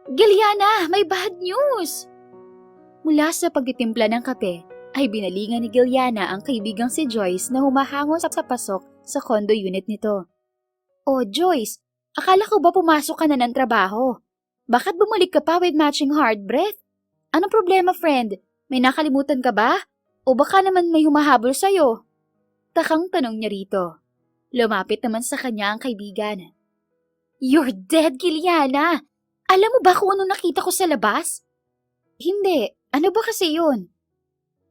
Giliana, may bad news! Mula sa pagtitimpla ng kape, ay binalingan ni Giliana ang kaibigang si Joyce na humahangon sa pasok sa condo unit nito. Oh, Joyce, akala ko ba pumasok ka na ng trabaho? Bakit bumalik ka pa with matching hard breath? Anong problema, friend? May nakalimutan ka ba? O baka naman may humahabol sa'yo? Takang tanong niya rito. Lumapit naman sa kanya ang kaibigan. You're dead, Giliana! Alam mo ba kung ano nakita ko sa labas? Hindi. Ano ba kasi yun?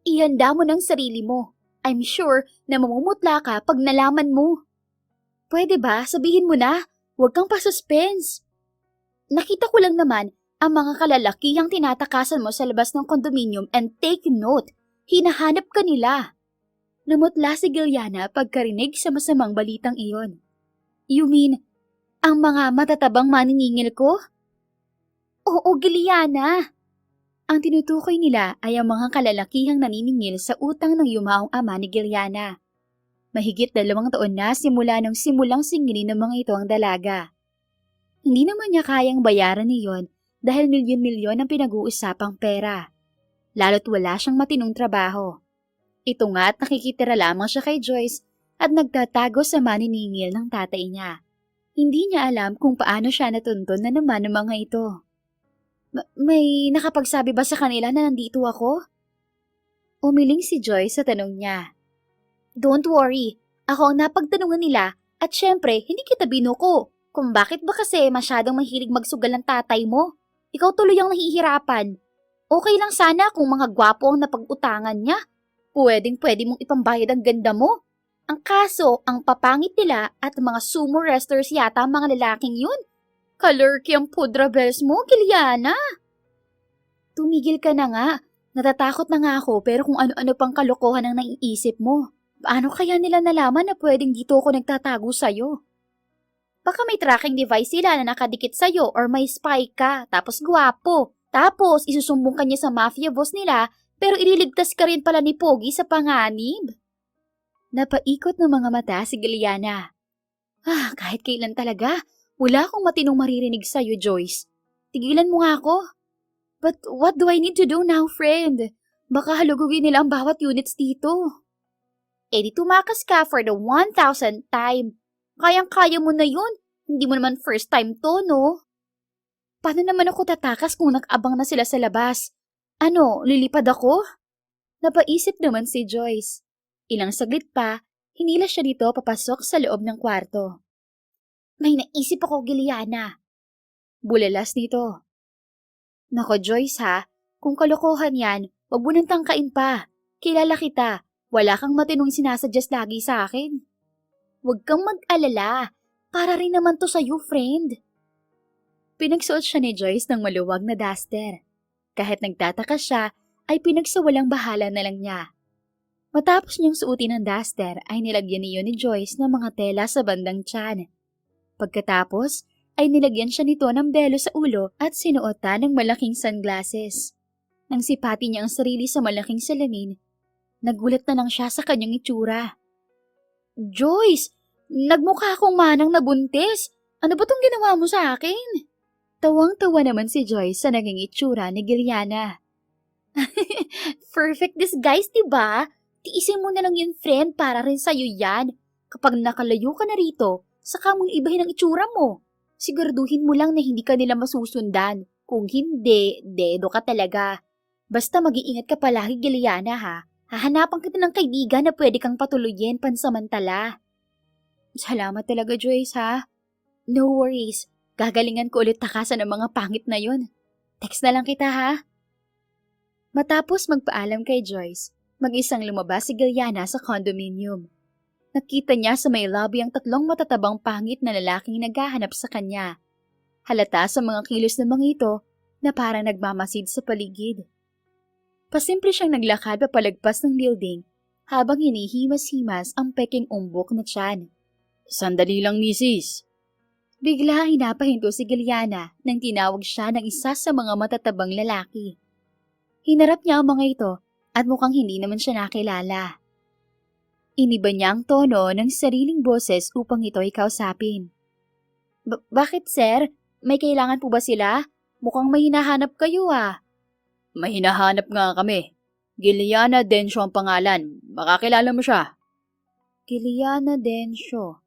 Ihanda mo ng sarili mo. I'm sure na mamumutla ka pag nalaman mo. Pwede ba? Sabihin mo na. Huwag kang pa-suspense. Nakita ko lang naman ang mga kalalakihang tinatakasan mo sa labas ng condominium and take note, hinahanap ka nila. Namutla si Giliana pagkarinig sa masamang balitang iyon. You mean, ang mga matatabang maniningil ko? Oo, Giliana. Ang tinutukoy nila ay ang mga kalalakihang naniningil sa utang ng yumaong ama ni Giliana. Mahigit 2 taon na simula nung simulang singilin ng mga ito ang dalaga. Hindi naman niya kayang bayaran niyon dahil milyon-milyon ang pinag-uusapang pera. Lalo't wala siyang matinong trabaho. Ito nga't nakikitira lamang siya kay Joyce at nagtatago sa maniningil ng tatay niya. Hindi niya alam kung paano siya natuntun na naman ng mga ito. May nakapagsabi ba sa kanila na nandito ako? Umiling si Joyce sa tanong niya. Don't worry, ako ang napagtanungan nila at syempre hindi kita binuko. Kung bakit ba kasi masyadong mahilig magsugal ng tatay mo? Ikaw tuloy ang nahihirapan. Okay lang sana kung mga gwapo ang napag-utangan niya. Pwedeng-pwede mong ipambayad ang ganda mo. Ang kaso, ang papangit nila at mga sumo wrestlers yata ang mga lalaking yun. Kalurky ang pudra bells mo, Giliana. Tumigil ka na nga. Natatakot na nga ako pero kung ano-ano pang kalokohan ang naiisip mo. Paano kaya nila nalaman na pwedeng dito ako nagtatago sa'yo? Baka may tracking device sila na nakadikit sa'yo or may spy ka, tapos gwapo. Tapos isusumbong ka niya sa mafia boss nila pero ililigtas ka rin pala ni Pogi sa panganib. Napaikot ng mga mata si Giliana. Kahit kailan talaga. Wala akong matinong maririnig sa'yo, Joyce. Tigilan mo nga ako. But what do I need to do now, friend? Baka halugugin nila ang bawat units dito. Di tumakas ka for the 1,000th time. Kayang-kaya mo na yun. Hindi mo naman first time to, no? Paano naman ako tatakas kung nag-abang na sila sa labas? Ano, lilipad ako? Napaisip naman si Joyce. Ilang saglit pa, hinila siya dito papasok sa loob ng kwarto. May naisip ako, Giliana. Bulalas dito. Nako, Joyce ha, kung kalokohan yan, wag mo nang tangkain pa. Kilala kita, wala kang matinong sinasadyas lagi sa akin. Huwag kang mag-alala, para rin naman to sa'yo, friend. Pinagsuot siya ni Joyce ng maluwag na duster. Kahit nagtataka siya, ay pinagsawalang bahala na lang niya. Matapos niyang suotin ang duster, ay nilagyan niyo ni Joyce ng mga tela sa bandang tiyan. Pagkatapos, ay nilagyan siya nito ng belo sa ulo at sinuotan ng malaking sunglasses. Nang sipati niya ang sarili sa malaking salamin, nagulat na lang siya sa kanyang itsura. Joyce! Nagmukha akong manang nabuntis! Ano ba tong ginawa mo sa akin? Tawang-tawa naman si Joyce sa naging itsura ni Giliana. Perfect disguise, diba? Tiisin mo na lang yun, friend, para rin sa'yo yan. Kapag nakalayo ka na rito, saka mong ibahin ang itsura mo. Siguraduhin mo lang na hindi ka nila masusundan. Kung hindi, dedo ka talaga. Basta mag-iingat ka palagi, Giliana ha. Hahanapan kita ng kaibigan na pwede kang patuloyin pansamantala. Salamat talaga, Joyce ha. No worries. Gagalingan ko ulit takasan ng mga pangit na yun. Text na lang kita ha. Matapos magpaalam kay Joyce, mag-isang lumabas si Giliana sa condominium. Nakita niya sa may lobby ang 3 matatabang pangit na lalaking naghahanap sa kanya. Halata sa mga kilos ng mga ito na parang nagmamasid sa paligid. Pasimple siyang naglakad papalagpas ng building habang hinihimas-himas ang peking umbok na tiyan. Sandali lang, misis. Bigla ay napahinto si Giliana nang tinawag siya ng isa sa mga matatabang lalaki. Hinarap niya ang mga ito at mukhang hindi naman siya nakilala. Iniba niya ang tono ng sariling boses upang ito ay kausapin. Bakit, sir? May kailangan po ba sila? Mukhang may hinahanap kayo ah. May hinahanap nga kami. Giliana Densyo ang pangalan. Makakilala mo siya. Giliana Densyo.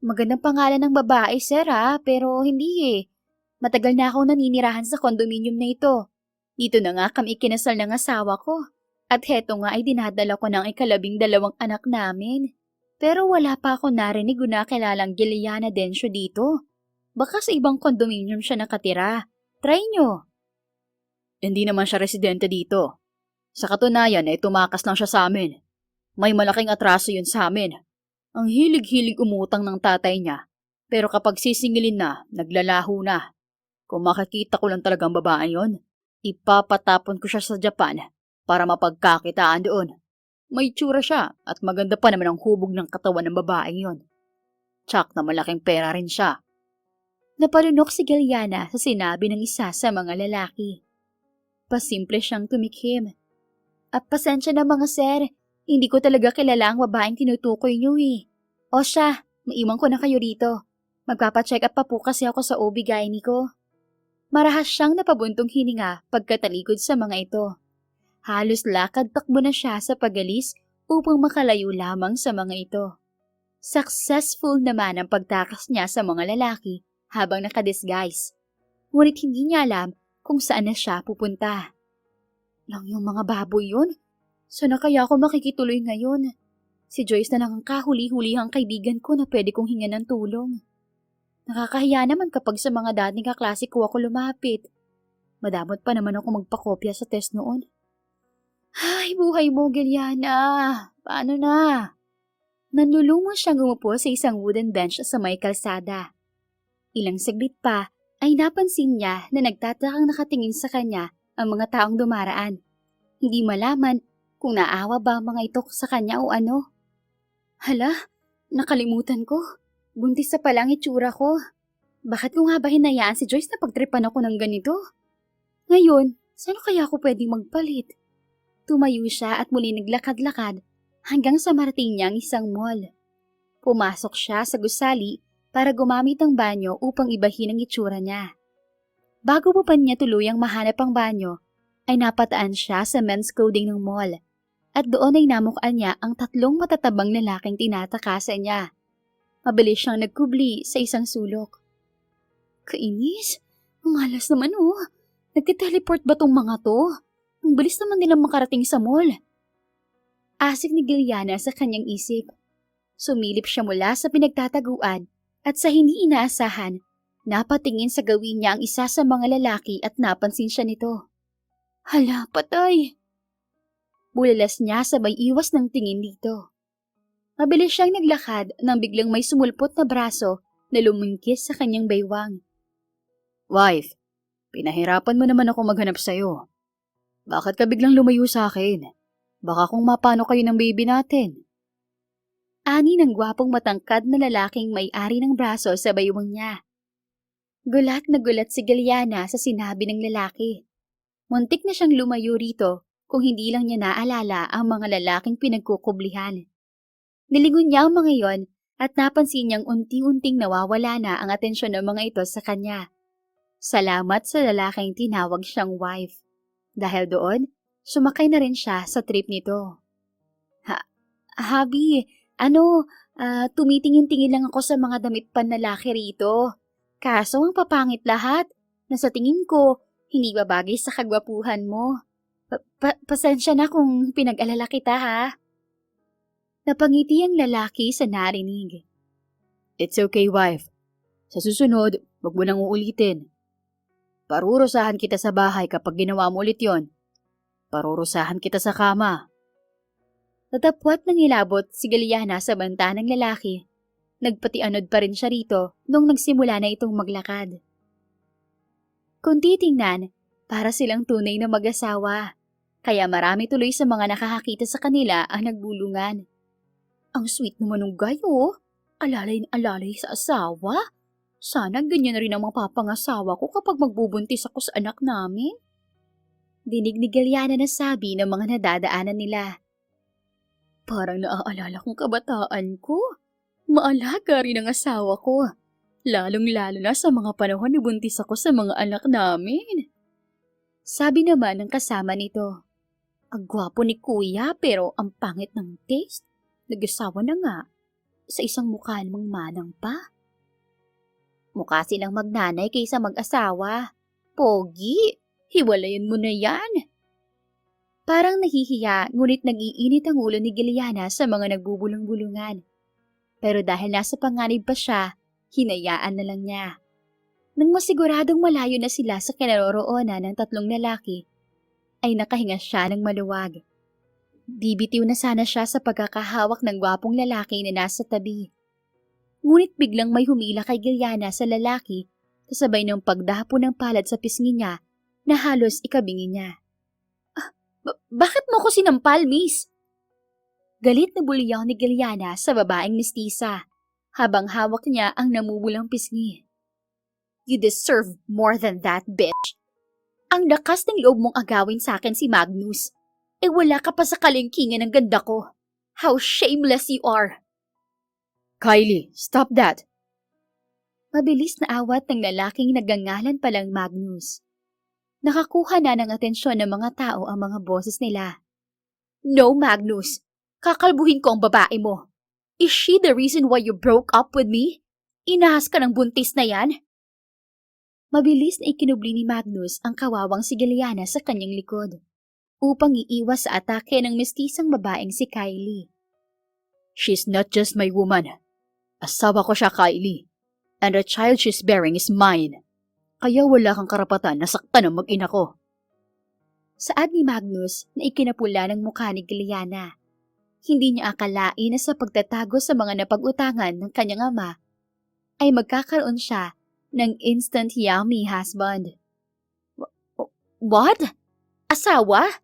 Magandang pangalan ng babae, sir pero hindi eh. Matagal na akong naninirahan sa condominium na ito. Dito na nga kami ikinasal ng asawa ko. At heto nga ay dinadala ko ng 12 anak namin. Pero wala pa ako narinig na kilalang Giliana Densyo dito. Baka sa ibang condominium siya nakatira. Try nyo. Hindi naman siya residente dito. Sa katunayan ay tumakas lang siya sa amin. May malaking atraso yun sa amin. Ang hilig-hilig umutang ng tatay niya. Pero kapag sisingilin na, naglalaho na. Kung makikita ko lang talagang babae yon, ipapatapon ko siya sa Japan para mapagkakitaan doon. May tsura siya at maganda pa naman ang hubog ng katawan ng babaeng yon. Tsak na malaking pera rin siya. Napalunok si Giliana sa sinabi ng isa sa mga lalaki. Pasimple siyang tumikhim. At pasensya na mga sir, hindi ko talaga kilala ang babaeng tinutukoy niyo eh. O siya, maiwan ko na kayo rito. Magpapacheck up pa po kasi ako sa OB-GYN ko. Marahas siyang napabuntong hininga pagkatalikod sa mga ito. Halos lakad takbo na siya sa pagalis upang makalayo lamang sa mga ito. Successful naman ang pagtakas niya sa mga lalaki habang nakadisguise. Ngunit hindi niya alam kung saan na siya pupunta. Lang yung mga baboy yun? Sana kaya ako makikituloy ngayon? Si Joyce na lang ang kahuli-hulihang kaibigan ko na pwede kong hingan ng tulong. Nakakahiya naman kapag sa mga dating kaklase ko ako lumapit. Madamot pa naman ako magpakopya sa test noon. Ay, buhay mo, Giliana. Paano na? Nanlulumo siyang umupo sa isang wooden bench sa may kalsada. Ilang saglit pa ay napansin niya na nagtatakang nakatingin sa kanya ang mga taong dumaraan. Hindi malaman kung naawa ba ang mga ito sa kanya o ano. Hala, nakalimutan ko. Buntis sa palang itsura ko. Bakit ko nga ba hinayaan si Joyce na pagtripan ako ng ganito? Ngayon, saan kaya ako pwedeng magpalit? Tumayo siya at muli naglakad-lakad hanggang sa marating niya ang isang mall. Pumasok siya sa gusali para gumamit ng banyo upang ibahin ang itsura niya. Bago pa niya tuluyang mahanap ang banyo, ay napataan siya sa men's clothing ng mall at doon ay namukhaan niya ang 3 matatabang lalaking tinatakasan niya. Mabilis siyang nagkubli sa isang sulok. Kainis? Ang alas naman Nagtiteleport ba tong mga to? Ang bilis naman nilang makarating sa mall. Asik ni Giliana sa kanyang isip. Sumilip siya mula sa pinagtataguan at sa hindi inaasahan, napatingin sa gawin niya ang isa sa mga lalaki at napansin siya nito. Hala, patay! Bulalas niya sabay iwas ng tingin dito. Mabilis siyang naglakad nang biglang may sumulpot na braso na lumungkis sa kanyang baywang. Wife, pinahirapan mo naman ako maghanap sa'yo. Bakit ka biglang lumayo sa akin? Baka kung mapano kayo ng baby natin. Ani ng gwapong matangkad na lalaking may-ari ng braso sa baywang niya. Gulat na gulat si Giliana sa sinabi ng lalaki. Muntik na siyang lumayo rito kung hindi lang niya naalala ang mga lalaking pinagkukublihan. Nilingon niya ang mga iyon at napansin niyang unti-unting nawawala na ang atensyon ng mga ito sa kanya. Salamat sa lalaking tinawag siyang wife. Dahil doon, sumakay na rin siya sa trip nito. Habi, tumitingin-tingin lang ako sa mga damit panlalaki rito. Kaso ang papangit lahat, na sa tingin ko, hindi babagay sa kagwapuhan mo. Pasensya na kung pinag-alala kita ha. Napangiti ang lalaki sa narinig. It's okay, wife. Sa susunod, wag mo nang uulitin. Parurusahan kita sa bahay kapag ginawa mo ulit yon. Parurusahan kita sa kama. Natapwat ng ilabot si Giliana sa banta ng lalaki. Nagpatianod pa rin siya rito nung nagsimula na itong maglakad. Kung titingnan, para silang tunay na mag-asawa. Kaya marami tuloy sa mga nakakakita sa kanila ang nagbulungan. Ang sweet naman ng guy Alalay na alalay sa asawa. Sana ganyan na rin ang mapapangasawa ko kapag magbubuntis ako sa anak namin. Dinig ni Giliana na sabi ng mga nadadaanan nila. Parang naaalala kong kabataan ko. Maalaga rin ang asawa ko. Lalong-lalo na sa mga panahon na buntis ako sa mga anak namin. Sabi naman ng kasama nito. Ang gwapo ni kuya pero ang pangit ng taste. Nag-asawa na nga. Sa isang mukha namang manang pa. Mukha silang magnanay kaysa mag-asawa. Pogi, hiwalayan mo na yan. Parang nahihiya ngunit nag-iinit ang ulo ni Giliana sa mga nagbubulong-bulungan. Pero dahil nasa panganib pa siya, hinayaan na lang niya. Nang masiguradong malayo na sila sa kinaroroonan ng tatlong lalaki, ay nakahinga siya ng maluwag. Bibitiw na sana siya sa pagkakahawak ng gwapong lalaki na nasa tabi. Ngunit biglang may humila kay Giliana sa lalaki kasabay ng pagdapo ng palad sa pisngi niya na halos ikabingi niya. Bakit mo ko sinampal, miss? Galit na buliyaw ni Giliana sa babaeng mistisa habang hawak niya ang namumulang pisngi. You deserve more than that, bitch. Ang lakas ng loob mong agawin sa akin si Magnus. Wala ka pa sa kalingkingan ng ganda ko. How shameless you are. Kylie, stop that. Mabilis na awat ng lalaking nagangalan palang Magnus. Nakakuha na ng atensyon ng mga tao ang mga boses nila. No, Magnus. Kakalbuhin ko ang babae mo. Is she the reason why you broke up with me? Inahas ka ng buntis na yan? Mabilis na ikinubli ni Magnus ang kawawang si Giliana sa kanyang likod upang iiwas sa atake ng mestisang babaeng si Kylie. She's not just my woman. Asawa ko siya, Kylie. And the child she's bearing is mine. Kaya wala kang karapatan na saktan ang mag-ina ko. Saad ni Magnus na ikinapula ng mukha ni Giliana. Hindi niya akalain na sa pagtatago sa mga napag-utangan ng kanyang ama ay magkakaroon siya ng instant yummy husband. What? Asawa?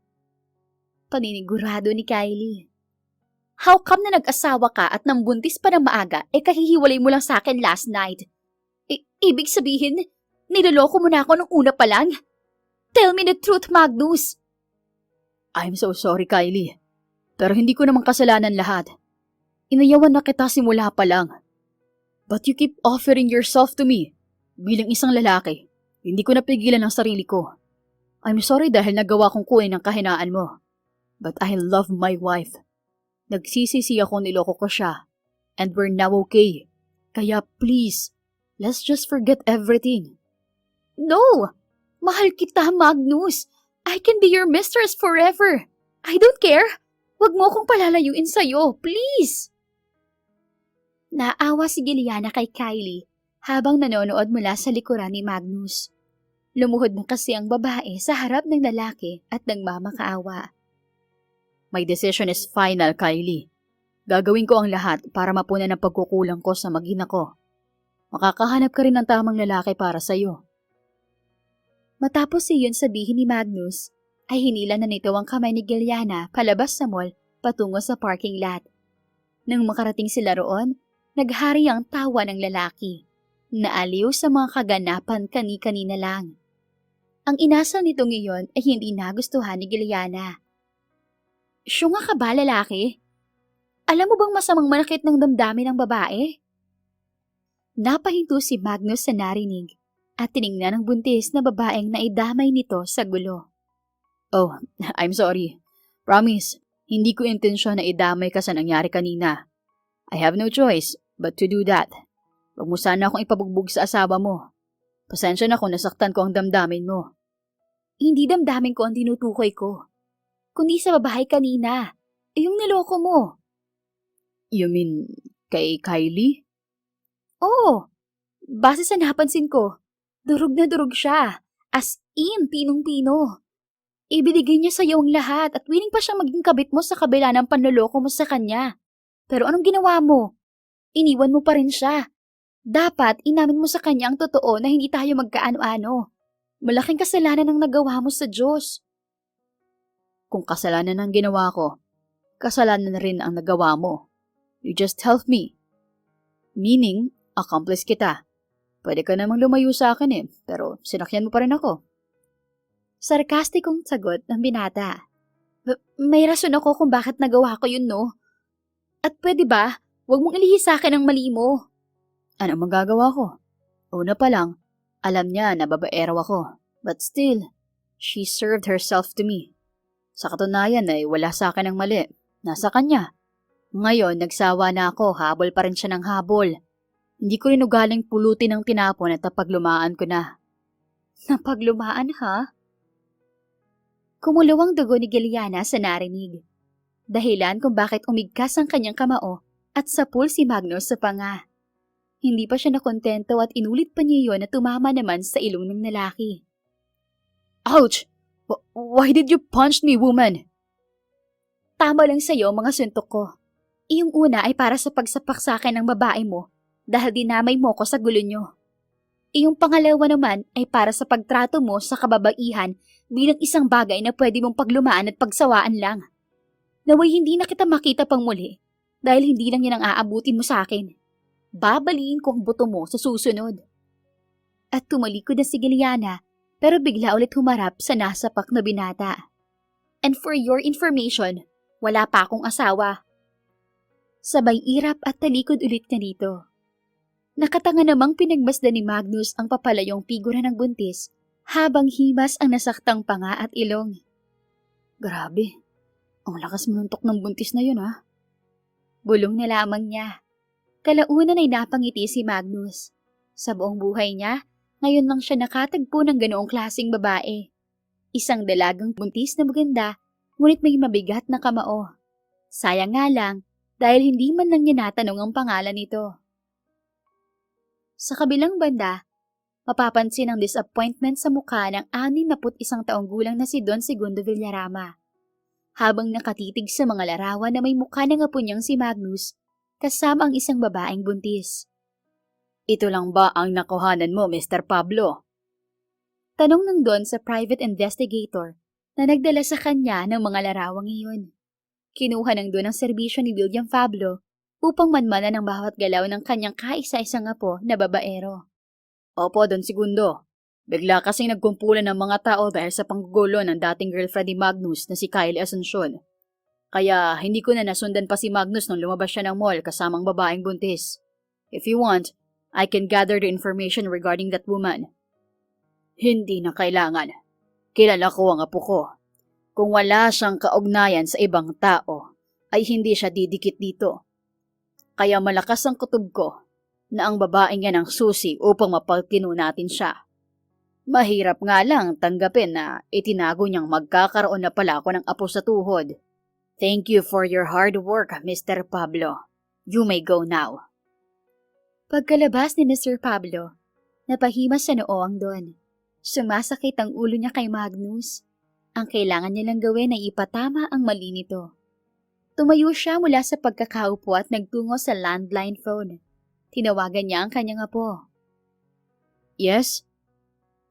Paninigurado ni Kylie. How come na nag-asawa ka at nang buntis pa ng maaga kahihiwalay mo lang sa akin last night? Ibig sabihin, niloloko mo na ako nung una pa lang? Tell me the truth, Magnus. I'm so sorry, Kylie. Pero hindi ko naman kasalanan lahat. Inayawan na kita simula pa lang. But you keep offering yourself to me. Bilang isang lalaki, hindi ko napigilan ang sarili ko. I'm sorry dahil nagawa kong kunin ang kahinaan mo. But I love my wife. Nagsisisi ako niloko ko siya. And we're now okay. Kaya please, let's just forget everything. No! Mahal kita, Magnus. I can be your mistress forever. I don't care. Huwag mo akong palalayuin sa'yo, please. Naawa si Giliana kay Kylie habang nanonood mula sa likuran ni Magnus. Lumuhod na kasi ang babae sa harap ng lalaki at nagmamakaawa. My decision is final, Kylie. Gagawin ko ang lahat para mapunan ang pagkukulang ko sa mag-ina ko. Makakahanap ka rin ng tamang lalaki para sa'yo. Matapos iyon sabihin ni Magnus, ay hinila na nito ang kamay ni Giliana palabas sa mall patungo sa parking lot. Nang makarating sila roon, naghari ang tawa ng lalaki. Naaliw sa mga kaganapan kani-kanina lang. Ang inasal nitong iyon ay hindi nagustuhan ni Giliana. Syunga ka ba, lalaki? Alam mo bang masamang manakit ng damdamin ng babae? Napahinto si Magnus sa narinig at tiningnan ng buntis na babaeng naidamay nito sa gulo. Oh, I'm sorry. Promise, hindi ko intensyon na idamay ka sa nangyari kanina. I have no choice but to do that. Huwag mo sana akong ipabugbog sa asawa mo. Pasensya na kung nasaktan ko ang damdamin mo. Hindi damdamin ko ang tinutukoy ko, kundi sa babae kanina. Yung niloko mo. You mean kay Kylie? Oo. Base sa napansin ko, durog na durog siya. As in, pinong-pino. Ibinigay niya sa iyo ang lahat at willing pa siyang maging kabit mo sa kabila ng panloloko mo sa kanya. Pero anong ginawa mo? Iniwan mo pa rin siya. Dapat inamin mo sa kanya ang totoo na hindi tayo magkaano-ano. Malaking kasalanan ang nagawa mo sa Diyos. Kung kasalanan ang ginawa ko, kasalanan na rin ang nagawa mo. You just help me. Meaning, accomplice kita. Pwede ka namang lumayo sa akin pero sinakyan mo pa rin ako. Sarkastikong sagot ng binata. May rason ako kung bakit nagawa ko yun, no? At pwede ba, huwag mong ilihis sa akin ang mali mo. Ano magagawa ko? Una pa lang, alam niya na babaero ako. But still, she served herself to me. Sa katunayan ay wala sa akin ang mali. Nasa kanya. Ngayon, nagsawa na ako, habol pa rin siya ng habol. Hindi ko rin ugaling pulutin ang tinapon at napaglumaan ko na. Napaglumaan ha? Kumulo ang dugo ni Giliana sa narinig. Dahilan kung bakit umigkas ang kanyang kamao at sapul si Magnus sa panga. Hindi pa siya nakontento at inulit pa niya yun na tumama naman sa ilong ng lalaki. Ouch! Why did you punch me, woman? Tama lang sa'yo mga suntok ko. Iyong una ay para sa pagsapak sa akin ng babae mo dahil dinamay mo ko sa gulo nyo. Iyong pangalawa naman ay para sa pagtrato mo sa kababaihan bilang isang bagay na pwede mong paglumaan at pagsawaan lang. Naway hindi na kita makita pang muli dahil hindi lang yan ang aabutin mo sa akin. Babaliin ko ang buto mo sa susunod. At tumalikod na si Giliana pero bigla ulit humarap sa nasapak na binata. And for your information, wala pa akong asawa. Sabay irap at talikod ulit na dito. Nakatanga namang pinagmasdan ni Magnus ang papalayong figura ng buntis habang himas ang nasaktang panga at ilong. Grabe, ang lakas manuntok ng buntis na yun ha. Bulong na lamang niya. Kalaunan ay napangiti si Magnus. Sa buong buhay niya, ngayon lang siya nakatagpo ng ganoong klaseng babae. Isang dalagang buntis na maganda, ngunit may mabigat na kamao. Sayang nga lang, dahil hindi man lang niya natanong ang pangalan nito. Sa kabilang banda, mapapansin ang disappointment sa mukha ng 61 taong gulang na si Don Segundo Villarama. Habang nakatitig sa mga larawan na may mukha ng apo niyang si Magnus, kasama ang isang babaeng buntis. Ito lang ba ang nakuhanan mo, Mr. Pablo? Tanong ng Don sa private investigator na nagdala sa kanya ng mga larawang iyon. Kinuha ng Don ang serbisyo ni William Pablo upang manmanan ang bawat galaw ng kanyang kaisa-isang apo na babaero. Opo, Don Segundo. Bigla kasing nagkumpulan ng mga tao dahil sa panggugulo ng dating girlfriend ni Magnus na si Kylie Asuncion. Kaya hindi ko na nasundan pa si Magnus nung lumabas siya ng mall kasamang babaeng buntis. If you want, I can gather the information regarding that woman. Hindi na kailangan. Kilala ko ang apo ko. Kung wala siyang kaugnayan sa ibang tao, ay hindi siya didikit dito. Kaya malakas ang kutob ko na ang babaeng yan ang susi upang mapagtino natin siya. Mahirap nga lang tanggapin na itinago niyang magkakaroon na pala ako ng apo sa tuhod. Thank you for your hard work, Mr. Pablo. You may go now. Pagkalabas ni Mr. Pablo, napahimas sa noo ang Don. Sumasakit ang ulo niya kay Magnus. Ang kailangan niya lang gawin ay ipatama ang mali nito. Tumayo siya mula sa pagkakaupo at nagtungo sa landline phone. Tinawagan niya ang kanyang apo. Yes?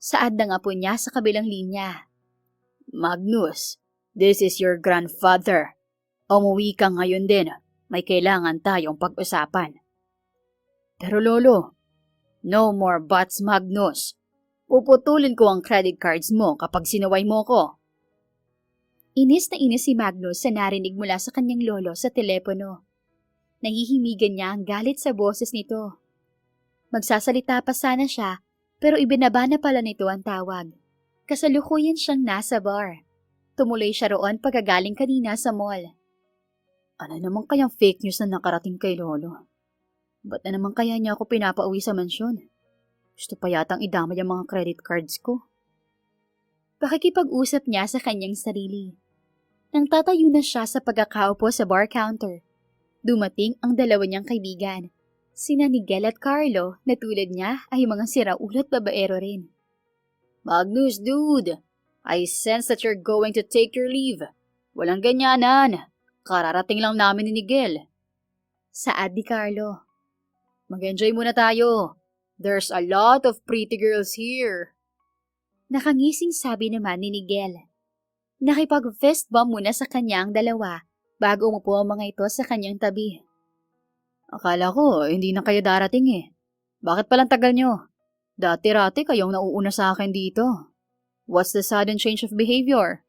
Saad ng apo niya sa kabilang linya. Magnus, this is your grandfather. Umuwi ka ngayon din. May kailangan tayong pag-usapan. Pero lolo, no more buts, Magnus. Puputulin ko ang credit cards mo kapag sinaway mo ko. Inis na inis si Magnus sa narinig mula sa kanyang lolo sa telepono. Nahihimigan niya ang galit sa boses nito. Magsasalita pa sana siya, pero ibinaba na pala nito ang tawag. Kasalukuyan siyang nasa bar. Tumuloy siya roon pagkagaling kanina sa mall. Ano naman kayang fake news na nakarating kay lolo? Ba't na naman kaya niya ako pinapauwi sa mansyon? Gusto pa yatang idamay ang mga credit cards ko. Pakikipag-usap niya sa kanyang sarili. Nang tatayo na siya sa pagkakaupo sa bar counter, dumating ang dalawa niyang kaibigan. Sina Miguel at Carlo na tulad niya ay mga siraulat babaero rin. Magnus, dude! I sense that you're going to take your leave. Walang ganyanan. Kararating lang namin ni Miguel. Saad ni Carlo. Mag-enjoy muna tayo. There's a lot of pretty girls here. Nakangising sabi naman ni Miguel. Nakipag-fist bump muna sa kanya ang dalawa bago umupo ang mga ito sa kanyang tabi. Akala ko, hindi na kayo darating eh. Bakit palang tagal nyo? Dati-rati kayong nauuna sa akin dito. What's the sudden change of behavior?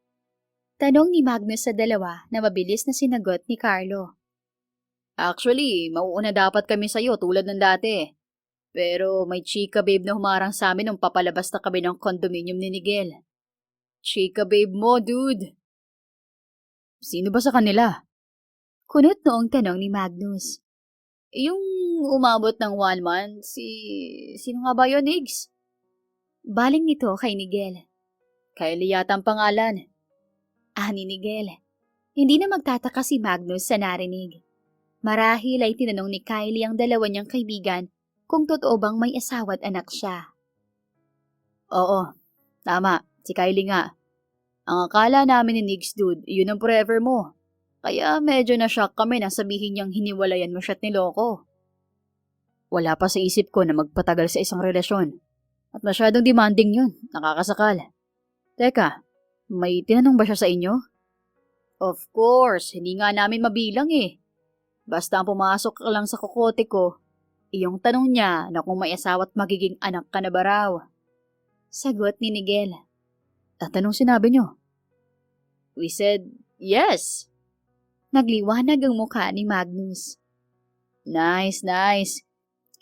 Tanong ni Magnus sa dalawa na mabilis na sinagot ni Carlo. Actually, mauuna dapat kami sa'yo tulad ng dati. Pero may chika babe na humarang sa amin nung papalabas na kami ng condominium ni Miguel. Chika babe mo, dude. Sino ba sa kanila? Kunot noong tanong ni Magnus. Yung umabot ng 1 month, Sino nga ba yun, Iggs? Baling nito kay Miguel. Kylie yata ang pangalan. Ni Miguel. Hindi na magtataka si Magnus sa narinig. Marahil ay tinanong ni Kylie ang dalawa niyang kaibigan kung totoo bang may asawa at anak siya. Oo, tama. Si Kylie nga. Ang akala namin ni Nix, dude, yun ang forever mo. Kaya medyo na-shock kami na sabihin niyang hiniwalayan mo siya't niloko. Wala pa sa isip ko na magpatagal sa isang relasyon. At masyadong demanding yun, nakakasakal. Teka, may tinanong ba siya sa inyo? Of course, hindi nga namin mabilang eh. Basta ang pumasok ka lang sa kokote ko, iyong tanong niya na kung may asawa at magiging anak ka na ba raw. Sagot ni Miguel. At anong sinabi niyo? We said, yes. Nagliwanag ang mukha ni Magnus. Nice.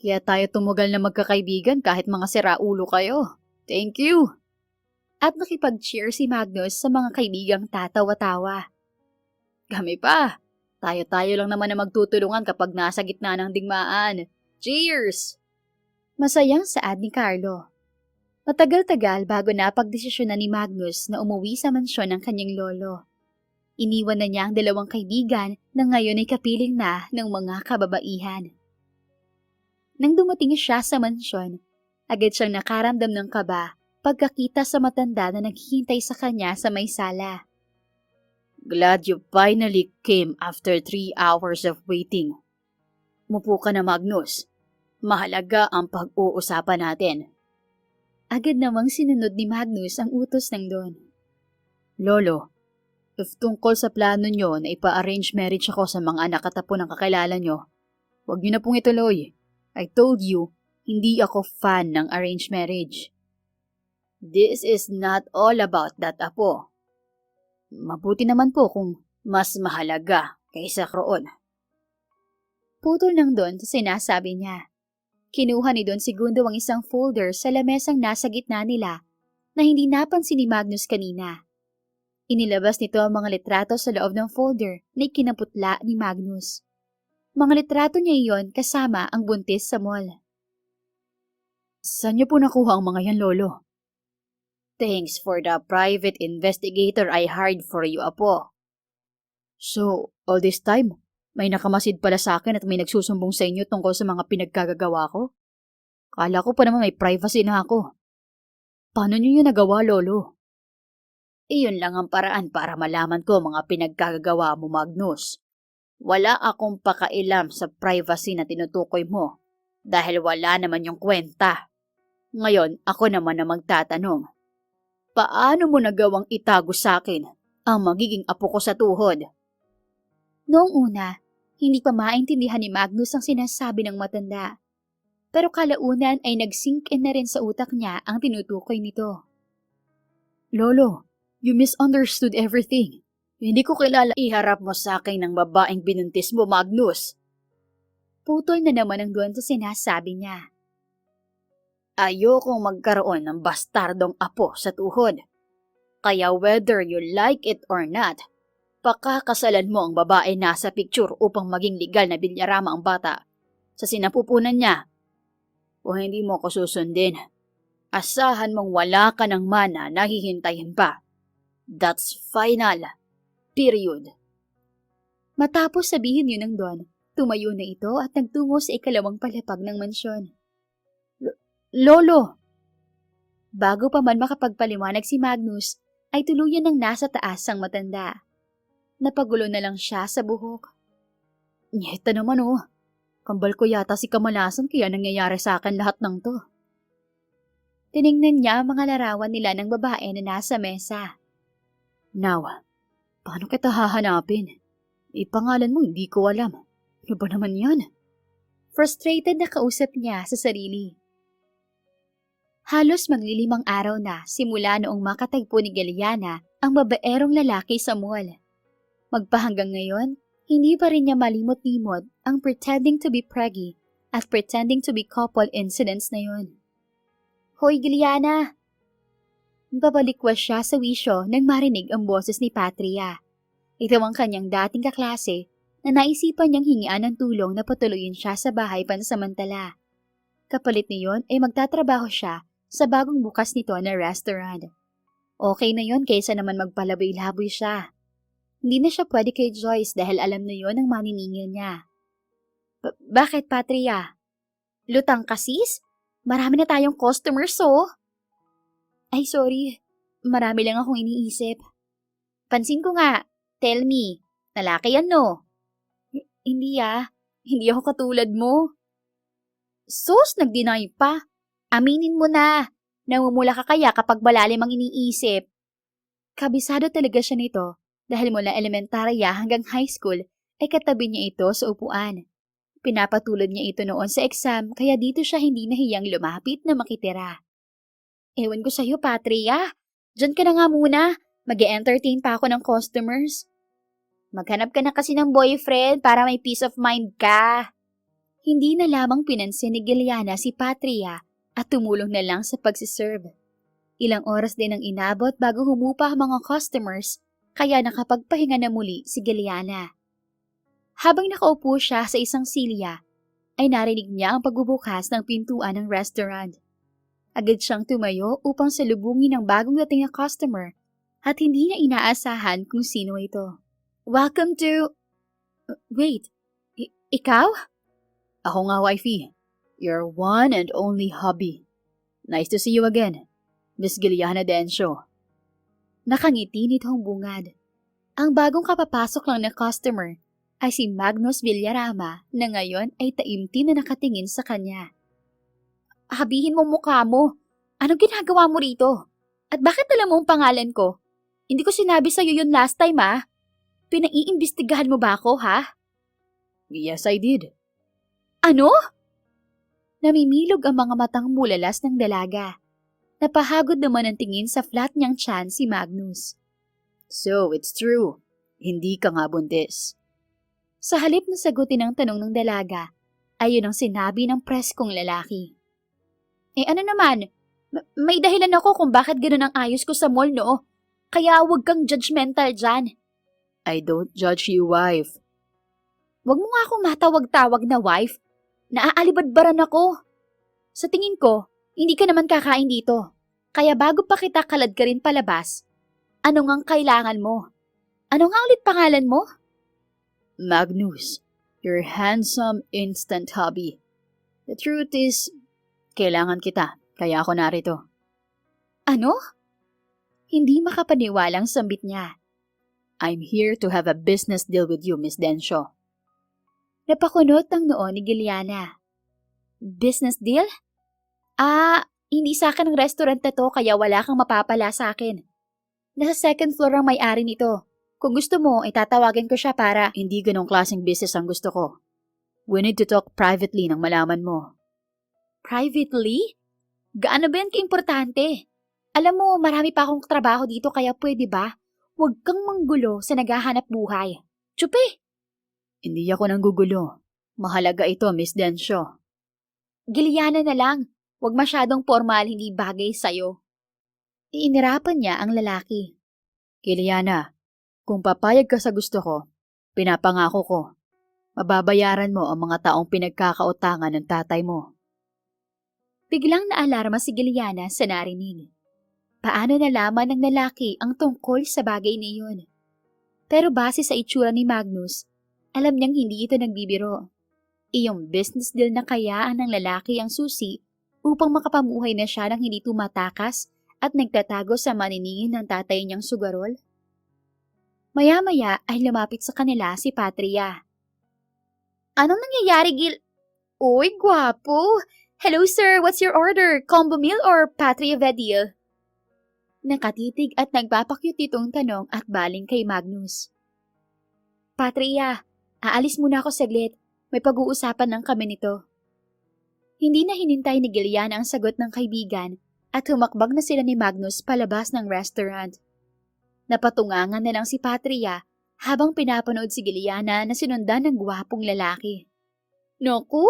Kaya tayo tumugal na magkakaibigan kahit mga siraulo kayo. Thank you. At nakipag-cheer si Magnus sa mga kaibigang tatawa-tawa. Kami pa. Tayo-tayo lang naman na magtutulungan kapag nasa gitna ng digmaan. Cheers! Masayang saad ni Carlo. Matagal-tagal bago napagdesisyonan ni Magnus na umuwi sa mansyon ng kanyang lolo. Iniwan na niya ang dalawang kaibigan na ngayon ay kapiling na ng mga kababaihan. Nang dumating siya sa mansyon, agad siyang nakaramdam ng kaba pagkakita sa matanda na naghihintay sa kanya sa may sala. Glad you finally came after 3 hours of waiting. Mupo ka na, Magnus. Mahalaga ang pag-uusapan natin. Agad namang sinunod ni Magnus ang utos ng Don. Lolo, if tungkol sa plano nyo na ipa-arrange marriage ako sa mga anak at apo ng kakilala nyo, huwag nyo na pong ituloy. I told you, hindi ako fan ng arranged marriage. This is not all about that apo. Mabuti naman po kung mas mahalaga kaysa roon. Putol ng Don sa sinasabi niya. Kinuha ni Don Segundo ang isang folder sa lamesang nasa gitna nila na hindi napansin ni Magnus kanina. Inilabas nito ang mga litrato sa loob ng folder na ikinaputla ni Magnus. Mga litrato niya iyon kasama ang buntis sa mall. Saan niyo po nakuha ang mga yan, Lolo? Thanks for the private investigator I hired for you, Apo. So, all this time, may nakamasid pala sa akin at may nagsusumbong sa inyo tungkol sa mga pinagkagagawa ko? Kala ko pa naman may privacy na ako. Paano niyo yun nagawa, Lolo? Iyon lang ang paraan para malaman ko mga pinagkagagawa mo, Magnus. Wala akong pakailam sa privacy na tinutukoy mo dahil wala naman yung kwenta. Ngayon, ako naman na magtatanong. Paano mo nagawang itago sa akin ang magiging apo ko sa tuhod? Noong una, hindi pa maintindihan ni Magnus ang sinasabi ng matanda. Pero kalaunan ay nag-sink in na rin sa utak niya ang tinutukoy nito. Lolo, you misunderstood everything. Hindi ko kilala iharap mo sa akin ng babaeng binuntis mo, Magnus. Putol na naman ang Don sa sinasabi niya. Ayokong magkaroon ng bastardong apo sa tuhod. Kaya whether you like it or not, pakakasalan mo ang babae nasa picture upang maging legal na bilyarama ang bata sa sinapupunan niya. Kung hindi mo ko susundin, asahan mong wala ka ng mana na hihintayin pa. That's final. Period. Matapos sabihin yun ng Don, tumayo na ito at nagtungo sa ikalawang palapag ng mansyon. Lolo! Bago pa man makapagpaliwanag si Magnus, ay tuluyan ng nasa taas ang matanda. Napagulo na lang siya sa buhok. Nyeta naman oh. Kambal ko yata si Kamalasan kaya nangyayari sa akin lahat ng to. Tiningnan niya ang mga larawan nila ng babae na nasa mesa. Now, paano kita hahanapin? Ipangalan mo, hindi ko alam. Ano ba naman yan? Frustrated na kausap niya sa sarili. Halos maglilimang araw na simula noong makatagpo ni Galiana ang babaerong lalaki sa mall. Magpahanggang ngayon, hindi pa rin niya malimot-limot ang pretending to be preggy at pretending to be couple incidents na yun. Hoy, Giliana! Babalikwas siya sa wisyo nang marinig ang boses ni Patria. Ito ang kanyang dating kaklase na naisipan niyang hingian ng tulong na patuloyin siya sa bahay pansamantala. Kapalit niyon ay magtatrabaho siya sa bagong bukas nito na restaurant. Okay na yon kaysa naman magpalaboy-laboy siya. Hindi na siya pwede kay Joyce dahil alam na yon ang maniningil niya. Bakit, Patria? Lutang ka, sis? Marami na tayong customers, oh. Ay, sorry. Marami lang akong iniisip. Pansin ko nga. Tell me. Lalaki yan, no? Hindi Hindi ako katulad mo. Sus, nag-deny pa. Aminin mo na. Namumula ka kaya kapag malalim ang iniisip. Kabisado talaga siya nito dahil mula elementarya hanggang high school ay katabi niya ito sa upuan. Pinapatulad niya ito noon sa exam kaya dito siya hindi nahiyang lumapit na makitira. Ewan ko sa'yo, Patria. Diyan ka na nga muna. Mag-e-entertain pa ako ng customers. Maghanap ka na kasi ng boyfriend para may peace of mind ka. Hindi na lamang pinansin ni Giliana si Patria at tumulong na lang sa pagsiserve. Ilang oras din ang inabot bago humupa ang mga customers kaya nakapagpahinga na muli si Giliana. Habang nakaupo siya sa isang silya, ay narinig niya ang pagbubukas ng pintuan ng restaurant. Agad siyang tumayo upang salubungin ang bagong dating na customer at hindi niya inaasahan kung sino ito. Welcome to... Wait, ikaw? Ako nga, wifey. Your one and only hubby. Nice to see you again, Miss Giliana Dencio. Nakangiti nitong bungad. Ang bagong kapapasok lang na customer ay si Magnus Villarama na ngayon ay taimtim na nakatingin sa kanya. Habihin mo mukha mo. Anong ginagawa mo rito? At bakit alam mo ang pangalan ko? Hindi ko sinabi sa'yo yun last time, Pinaiimbestigahan mo ba ako, ha? Yes, I did. Ano? Namimilog ang mga matang mulalas ng dalaga. Napahagod naman ang tingin sa flat niyang tiyan si Magnus. So, it's true. Hindi ka nga buntis. Sa halip na sagutin ang tanong ng dalaga, ayun ang sinabi ng preskong lalaki. Ano naman? May dahilan ako kung bakit ganun ang ayos ko sa mall, no? Kaya huwag kang judgmental dyan. I don't judge you, wife. Huwag mo nga akong matawag-tawag na wife. Naaalibadbaran ako. Sa tingin ko, hindi ka naman kakain dito. Kaya bago pa kita kalad ka rin palabas, ano ngang kailangan mo? Ano nga ulit pangalan mo? Magnus, your handsome instant hubby. The truth is, kailangan kita, kaya ako narito. Ano? Hindi makapaniwalang sambit niya. I'm here to have a business deal with you, Miss Dencio. Napakunot ang noo ni Giliana. Business deal? Hindi sa akin ang restaurant na to kaya wala kang mapapala sa akin. Nasa second floor ang may-ari nito. Kung gusto mo, itatawagan ko siya para... Hindi ganong klaseng business ang gusto ko. We need to talk privately nang malaman mo. Privately? Gaano ba yan kaimportante? Alam mo, marami pa akong trabaho dito kaya pwede ba? Huwag kang manggulo sa naghahanap buhay. Tsupi! Hindi ako nanggugulo. Mahalaga ito, Miss Dencio. Giliana na lang. Huwag masyadong formal, hindi bagay sa'yo. Iinirapan niya ang lalaki. Giliana, kung papayag ka sa gusto ko, pinapangako ko, mababayaran mo ang mga taong pinagkakautangan ng tatay mo. Biglang naalarma si Giliana sa narinig. Paano nalaman ng lalaki ang tungkol sa bagay na iyon? Pero base sa itsura ni Magnus, alam niyang hindi ito nagbibiro. Iyong business deal na kaya ng lalaki ang susi upang makapamuhay na siya ng hindi tumatakas at nagtatago sa maniningin ng tatay niyang sugarol? Maya-maya ay lumapit sa kanila si Patria. Anong nangyayari, Uy, gwapo! Hello sir, what's your order? Combo meal or Patria Vedil? Nakatitig at nagpapakyut itong tanong at baling kay Magnus. Patria, aalis muna ako saglit. May pag-uusapan lang kami nito. Hindi na hinintay ni Giliana ang sagot ng kaibigan at humakbag na sila ni Magnus palabas ng restaurant. Napatungangan na lang si Patria habang pinapanood si Giliana na sinundan ng gwapong lalaki. Naku,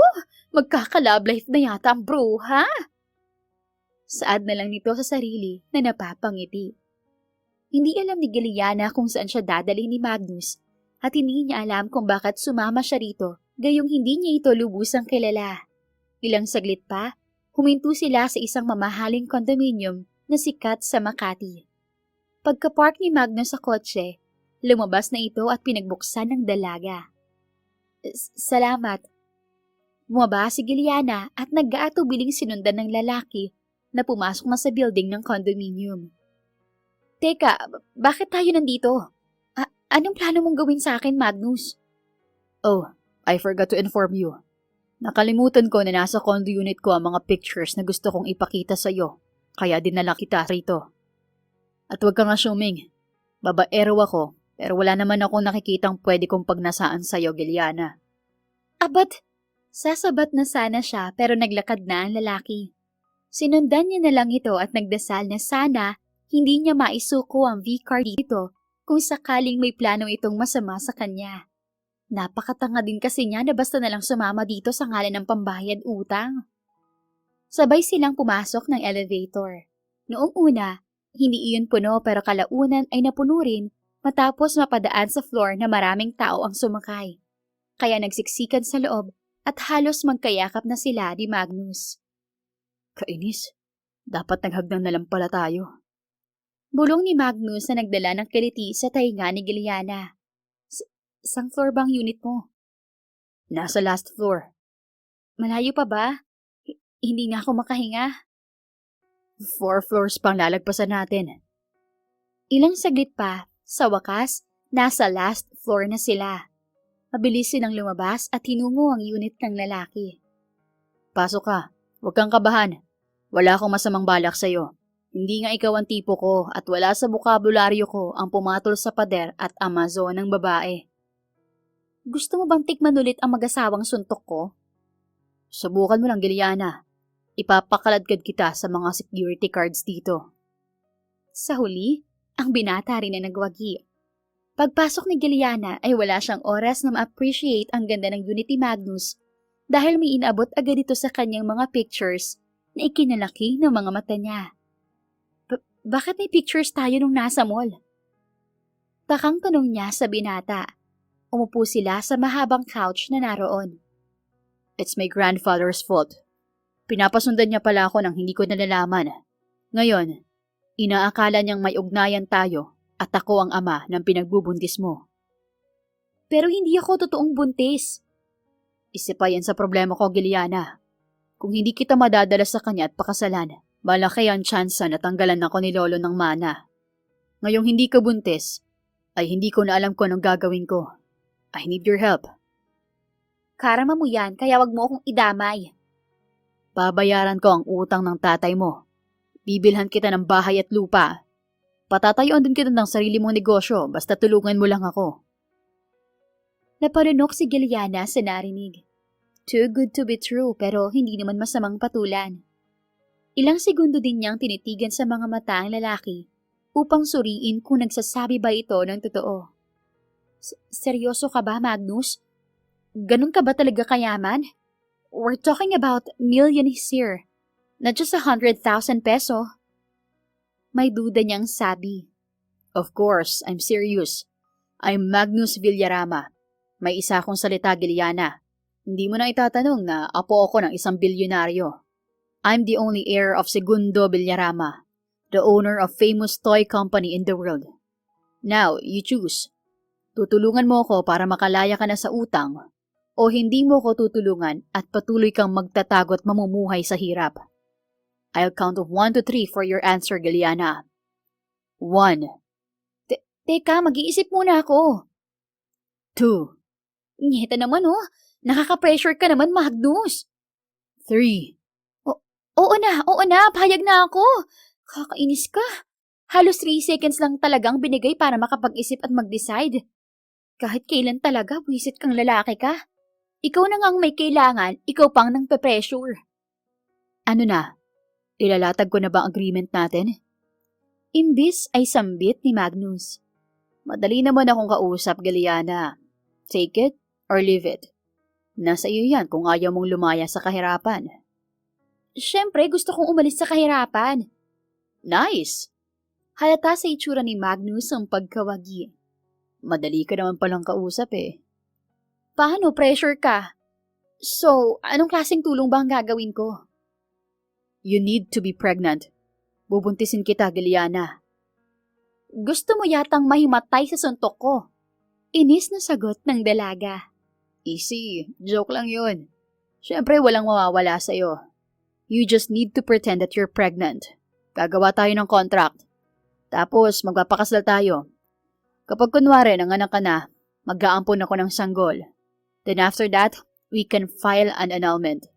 magkaka-love life na yata ang bruha. Saad na lang nito sa sarili na napapangiti. Hindi alam ni Giliana kung saan siya dadalhin ni Magnus at hindi niya alam kung bakit sumama siya rito gayong hindi niya ito lubusang kilala. Ilang saglit pa, huminto sila sa isang mamahaling condominium na sikat sa Makati. Pagka-park ni Magnus sa kotse, lumabas na ito at pinagbuksan ng dalaga. Salamat. Bumaba si Giliana at nag-aatubiling sinundan ng lalaki na pumasok na sa building ng condominium. Teka, bakit tayo nandito? Anong plano mong gawin sa akin, Magnus? Oh, I forgot to inform you. Nakalimutan ko na nasa condo unit ko ang mga pictures na gusto kong ipakita sa'yo, kaya dinala kita rito. At huwag kang assuming, babaero ako, pero wala naman akong nakikitang pwede kong pagnasaan sa'yo, Giliana. Abat, sasabat na sana siya pero naglakad na ang lalaki. Sinundan niya na lang ito at nagdasal na sana hindi niya maisuko ang V-card dito kung sakaling may plano itong masama sa kanya. Napakatanga din kasi niya na basta na lang sumama dito sa ngalan ng pambayad utang. Sabay silang pumasok ng elevator. Noong una, hindi iyon puno pero kalaunan ay napuno rin matapos mapadaan sa floor na maraming tao ang sumakay. Kaya nagsiksikan sa loob at halos magkayakap na sila ni Magnus. Kainis, dapat naghagdan na lang pala tayo. Bulong ni Magnus na nagdala ng kiliti sa tainga ni Giliana. Sang floor bang unit mo? Nasa last floor. Malayo pa ba? Hindi na ako makahinga. 4 floors pang lalagpasan natin. Ilang saglit pa, sa wakas, nasa last floor na sila. Mabilis silang lumabas at hinungo ang unit ng lalaki. Pasok ka, huwag kang kabahan. Wala akong masamang balak sa'yo. Hindi nga ikaw ang tipo ko at wala sa bokabularyo ko ang pumatol sa pader at amazon ng babae. Gusto mo bang tikman ulit ang mag-asawang suntok ko? Subukan mo lang, Giliana. Ipapakaladkad kita sa mga security cards dito. Sa huli, ang binata rin na nagwagi. Pagpasok ni Giliana ay wala siyang oras na ma-appreciate ang ganda ng unit ni Magnus dahil may inabot agad ito sa kanyang mga pictures na ikinalaki ng mga mata niya. Bakit may pictures tayo nung nasa mall? Takang tanong niya sa binata. Umupo sila sa mahabang couch na naroon. It's my grandfather's fault. Pinapasundan niya pala ako nang hindi ko nalalaman. Ngayon, inaakala niyang may ugnayan tayo at ako ang ama ng pinagbubuntis mo. Pero hindi ako totoong buntis. Isa pa yan sa problema ko, Giliana. Kung hindi kita madadala sa kanya at pakasalan, malaki ang tsansa na tanggalan ako ni Lolo ng mana. Ngayong hindi ka buntis, ay hindi ko na alam kung anong gagawin ko. I need your help. Karama mo yan, kaya wag mo akong idamay. Babayaran ko ang utang ng tatay mo. Bibilhan kita ng bahay at lupa. Patatayuan din kita ng sarili mong negosyo, basta tulungan mo lang ako. Napalunok si Giliana sa narinig. Too good to be true pero hindi naman masamang patulan. Ilang segundo din niyang tinitigan sa mga mata ang lalaki upang suriin kung nagsasabi ba ito ng totoo. Seryoso ka ba, Magnus? Ganun ka ba talaga kayaman? We're talking about millions here, not just 100,000 peso. May duda niyang sabi. Of course, I'm serious. I'm Magnus Villarama. May isa akong salita, Giliana. Hindi mo na itatanong na apo ako ng isang bilyonaryo. I'm the only heir of Segundo Villarama, the owner of famous toy company in the world. Now, you choose. Tutulungan mo ako para makalaya ka na sa utang o hindi mo ko tutulungan at patuloy kang magtatago at mamumuhay sa hirap. I'll count of 1 to 3 for your answer, Giliana. 1. Teka, mag-iisip muna ako. 2. Nyeta naman oh, nakaka-pressure ka naman, Magnus. 3. Oo na, payag na ako. Kakainis ka. Halos 3 seconds lang talagang binigay para makapag-isip at mag-decide. Kahit kailan talaga, buwisit kang lalaki ka. Ikaw na ngang may kailangan, ikaw pang nang pe-pressure. Ano na? Ilalatag ko na ba ang agreement natin? Imbis ay sambit ni Magnus. Madali naman akong kausap, Giliana. Take it or leave it. Nasa iyo yan kung ayaw mong lumaya sa kahirapan. Siyempre, gusto kong umalis sa kahirapan. Nice! Halata sa itsura ni Magnus ang pagkawagi. Madali ka naman palang kausap eh. Paano? Pressure ka? So, anong klaseng tulong ba ang gagawin ko? You need to be pregnant. Bubuntisin kita, Giliana. Gusto mo yatang mahimatay sa suntok ko. Inis na sagot ng dalaga. Easy, joke lang yun. Siyempre walang mawawala sa'yo. You just need to pretend that you're pregnant. Gagawa tayo ng contract. Tapos magpapakasal tayo. Kapag kunwari nanganak ka na, mag-aampon ako ng sanggol. Then after that, we can file an annulment.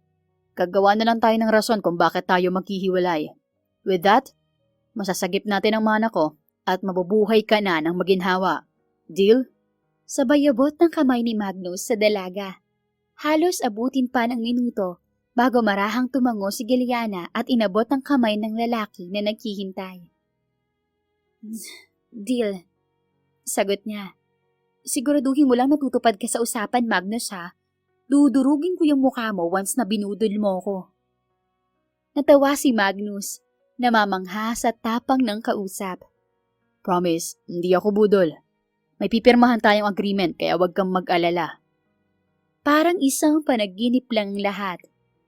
Gagawa na lang tayo ng rason kung bakit tayo maghihiwalay. With that, masasagip natin ang mana ko at mabubuhay ka na ng maginhawa. Deal? Sabay abot ng kamay ni Magnus sa dalaga. Halos abutin pa ng minuto bago marahang tumango si Giliana at inabot ang kamay ng lalaki na naghihintay. Deal. Sagot niya. Siguraduhin mo lang natutupad ka sa usapan, Magnus, ha? Dudurugin ko yung mukha mo once na binudol mo ko. Natawa si Magnus, namamangha sa tapang ng kausap. Promise, hindi ako budol. May pipirmahan tayong agreement kaya wag kang mag-alala. Parang isang panaginip lang lahat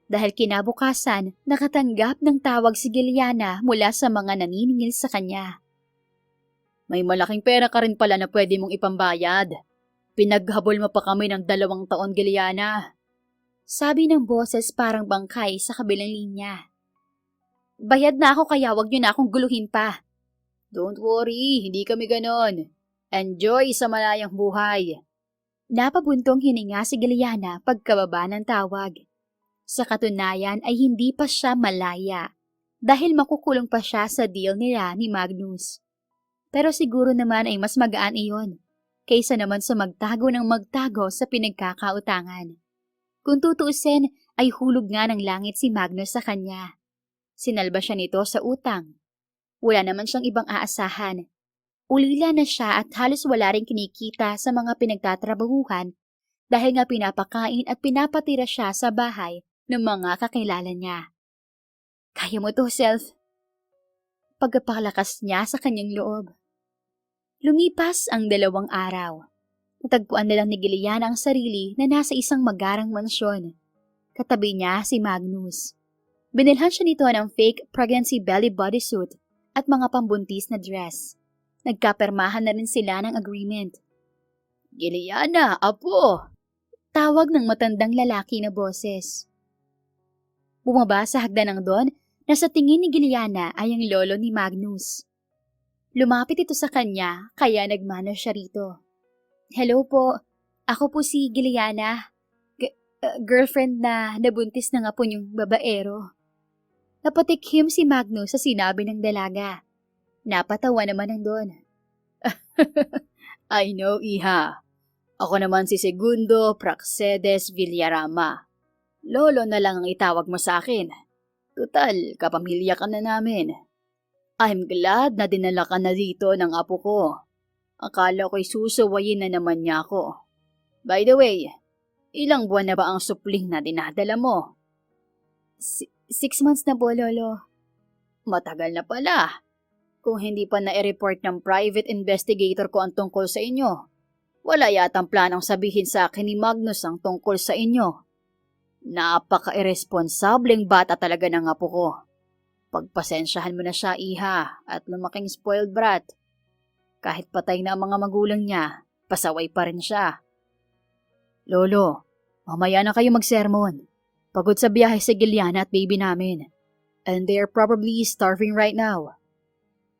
dahil kinabukasan nakatanggap ng tawag si Giliana mula sa mga naniningil sa kanya. May malaking pera ka rin pala na pwede mong ipambayad. Pinaghabol mo pa kami ng 2 taon, Giliana. Sabi ng boses parang bangkay sa kabilang linya. Bayad na ako kaya wag niyo na akong guluhin pa. Don't worry, hindi kami ganon. Enjoy sa malayang buhay. Napabuntong hininga si Giliana pagkababa ng tawag. Sa katunayan ay hindi pa siya malaya dahil makukulong pa siya sa deal nila ni Magnus. Pero siguro naman ay mas magaan iyon kaysa naman sa magtago ng magtago sa pinagkakautangan. Kung tutuusin ay hulog nga ng langit si Magnus sa kanya. Sinalba siya nito sa utang. Wala naman siyang ibang aasahan. Ulila na siya at halos wala ring kinikita sa mga pinagtatrabahuhan dahil nga pinapakain at pinapatira siya sa bahay ng mga kakilala niya. Kaya mo to, self. Pagpapalakas niya sa kanyang loob. Lumipas ang 2 araw. Natagpuan na lang ni Giliana ang sarili na nasa isang magarang mansyon. Katabi niya si Magnus. Binilhan siya nito ng fake pregnancy belly bodysuit at mga pambuntis na dress. Nagkapermahan na rin sila ng agreement. Giliana, apo! Tawag ng matandang lalaki na boses. Bumaba sa hagdanang doon na sa tingin ni Giliana ay ang lolo ni Magnus. Lumapit ito sa kanya kaya nagmano siya rito. Hello po, ako po si Giliana, girlfriend na nabuntis ng apo niyong babaero. Napatikhim si Magnus sa sinabi ng dalaga. Napatawa naman ang doon. I know, iha. Ako naman si Segundo Praxedes Villarama. Lolo na lang ang itawag mo sa akin. Tutal, kapamilya ka na namin. I'm glad na dinala ka na dito ng apo ko. Akala ko'y susuwayin na naman niya ako. By the way, ilang buwan na ba ang supling na dinadala mo? 6 months na po, Lolo. Matagal na pala. Kung hindi pa na-report ng private investigator ko ang tungkol sa inyo, wala yatang planong sabihin sa akin ni Magnus ang tungkol sa inyo. Napaka-irresponsableng bata talaga ng apo ko. Pagpasensyahan mo na siya, iha, at lumaking spoiled brat. Kahit patay na ang mga magulang niya, pasaway pa rin siya. Lolo, mamaya na kayo magsermon. Pagod sa biyahe si Giliana at baby namin. And they're probably starving right now.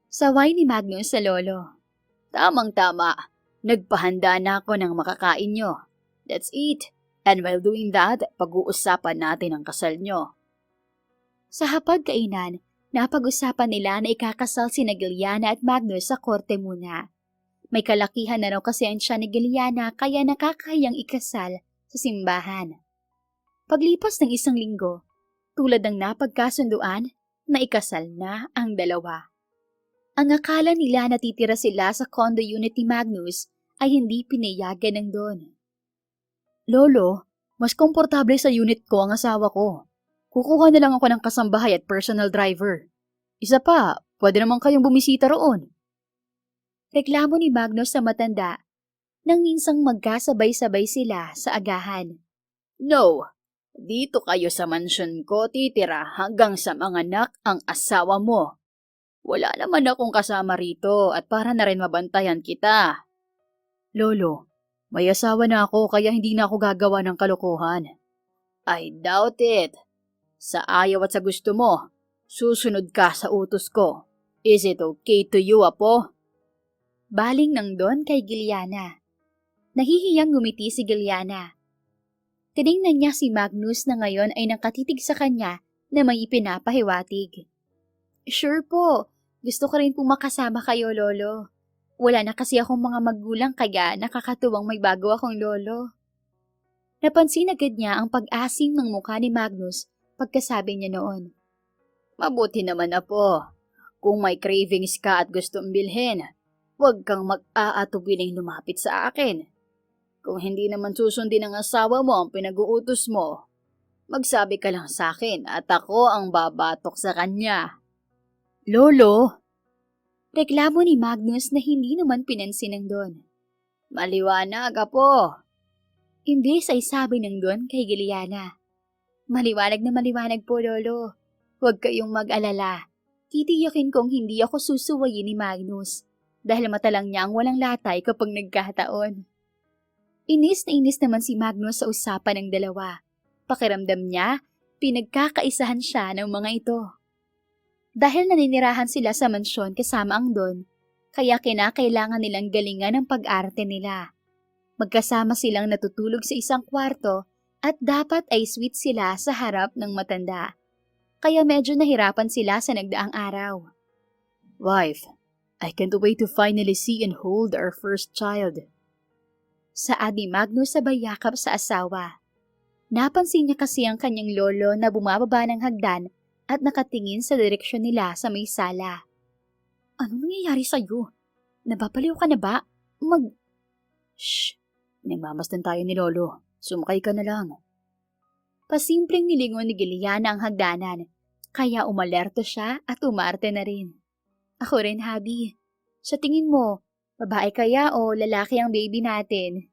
Saway ni Magnus sa lolo. Tamang-tama. Nagpahanda na ako ng makakain nyo. Let's eat. And while doing that, pag-uusapan natin ang kasal nyo. Sa hapagkainan, napag-usapan nila na ikakasal si Giliana at Magnus sa korte muna. May kalakihan na raw kasi ang siya ni Giliana kaya nakakahiyang ikasal sa simbahan. Paglipas ng 1 linggo, tulad ng napagkasunduan, naikasal na ang dalawa. Ang akala nila natitira sila sa condo unit ni Magnus ay hindi pinayagan ng doon. Lolo, Mas komportable sa unit ko ang asawa ko. Kukuha na lang ako ng kasambahay at personal driver. Isa pa, pwede naman kayong bumisita roon. Reklamo ni Magnus sa matanda nang minsang magkasabay-sabay sila sa agahan. No, dito kayo sa mansyon ko titira hanggang sa manganak ang asawa mo. Wala naman akong kasama rito at para na rin mabantayan kita. Lolo, may asawa na ako kaya hindi na ako gagawa ng kalokohan. I doubt it. Sa ayaw at sa gusto mo, susunod ka sa utos ko. Is it okay to you, Apo? Baling nang Don kay Giuliana. Nahihiyang ngumiti si Giuliana. Tiningnan niya si Magnus na ngayon ay nakatitig sa kanya na may ipinapahiwatig. Sure po, gusto ko rin po makasama kayo, Lolo. Wala na kasi akong mga magulang kaya nakakatuwang may bago akong lolo. Napansin agad niya ang pag-asim ng mukha ni Magnus pagkasabi niya noon. Mabuti naman, Apo. Kung may cravings ka at gustong bilhin, huwag kang mag-aatubiling lumapit sa akin. Kung hindi naman susundin ng asawa mo ang pinag-uutos mo, magsabi ka lang sa akin at ako ang babatok sa kanya. Lolo! Reklamo ni Magnus na hindi naman pinansin ng Don. Maliwanag, Apo. Imbes ay sabi ng Don kay Giuliana. Maliwanag na maliwanag po, Lolo. Huwag kayong mag-alala. Titiyakin kong hindi ako susuwayin ni Magnus dahil mata lang niya ang walang latay kapag nagkataon. Inis na inis naman si Magnus sa usapan ng dalawa. Pakiramdam niya, pinagkakaisahan siya ng mga ito. Dahil naninirahan sila sa mansyon kasama ang Don, kaya kinakailangan nilang galingan ang pag-arte nila. Magkasama silang natutulog sa isang kwarto at dapat ay sweet sila sa harap ng matanda. Kaya medyo nahirapan sila sa nagdaang araw. Wife, I can't wait to finally see and hold our first child. Saad ni Magnus sabay yakap sa asawa. Napansin niya kasi ang kanyang lolo na bumababa ng hagdan at nakatingin sa direksyon nila sa may sala. Anong nangyayari sa'yo? Nababaliw ka na ba? Shh! Nagmamasdan tayo ni Lolo. Sumakay ka na lang. Pasimpleng nilingon ni Giuliana ang hagdanan, kaya umalerto siya at umarte na rin. Ako rin, Habi. Sa tingin mo, babae kaya o lalaki ang baby natin?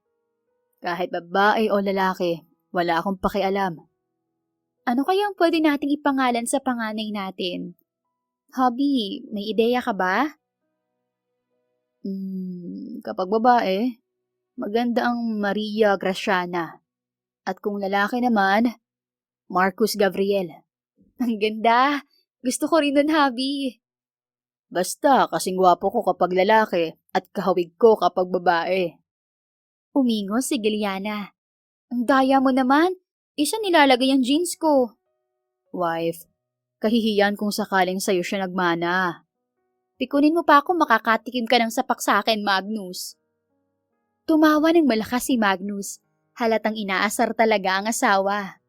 Kahit babae o lalaki, wala akong pakialam. Ano kaya ang pwede nating ipangalan sa panganay natin? Hobby, may ideya ka ba? Kapag babae, maganda ang Maria Graciana. At kung lalaki naman, Marcus Gabriel. Ang ganda! Gusto ko rin nun, Hobby. Basta kasing gwapo ko kapag lalaki at kahawig ko kapag babae. Umingos si Giuliana. Ang daya mo naman! Isa nilalagay ang jeans ko. Wife, kahihiyan kung sakaling sa'yo siya nagmana. Pikunin mo pa ako makakatikim ka ng sapak sa akin, Magnus. Tumawa ng malakas si Magnus. Halatang inaasar talaga ang asawa.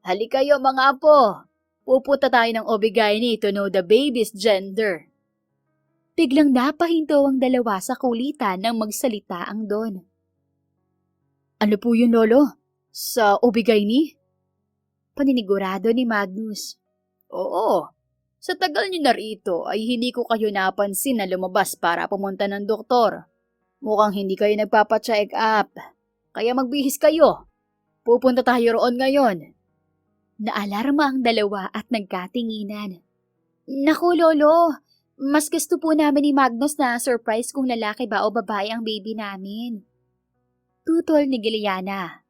Halika kayo mga apo. Pupunta tayo ng Obigayni to know the baby's gender. Biglang napahinto ang dalawa sa kulitan nang magsalita ang Don. Ano po yun, Lolo? Sa Obigayni? Paninigurado ni Magnus. Oo. Sa tagal niyo na rito ay hindi ko kayo napansin na lumabas para pumunta ng doktor. Mukhang hindi kayo nagpapacheck up. Kaya magbihis kayo. Pupunta tayo roon ngayon. Naalarma ang dalawa at nagkatinginan. Naku, Lolo. Mas gusto po namin ni Magnus na surprise kung lalaki ba o babae ang baby namin. Tutol ni Giuliana.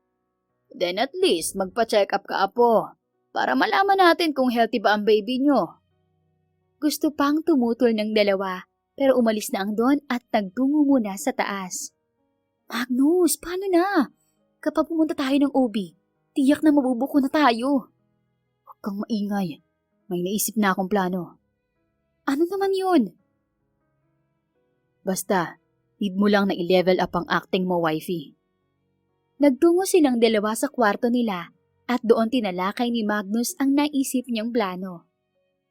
Then at least magpa-check up ka, Apo, para malaman natin kung healthy ba ang baby nyo. Gusto pang tumutol ng dalawa, pero umalis na ang Don at nagtungo muna sa taas. Magnus, paano na? Kapag pumunta tayo ng OB, tiyak na mabubuko na tayo. Huwag kang maingay. May naisip na akong plano. Ano naman yun? Basta, need mo lang na i-level up ang acting mo, wifey. Nagtungo silang dalawa sa kwarto nila at doon tinalakay ni Magnus ang naisip niyang plano.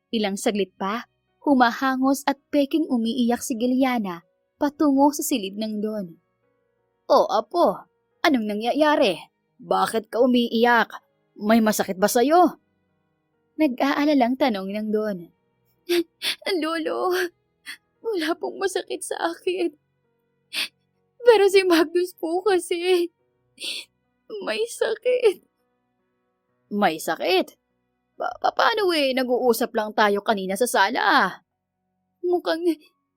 Ilang saglit pa, humahangos at peking umiiyak si Giuliana patungo sa silid ng Don. Oh, Apo, anong nangyayari? Bakit ka umiiyak? May masakit ba sa'yo? Nag-aalalang tanong ng Don. Lolo, wala pong masakit sa akin. Pero si Magnus po kasi, may sakit. May sakit? Paano nag-uusap lang tayo kanina sa sala? Mukhang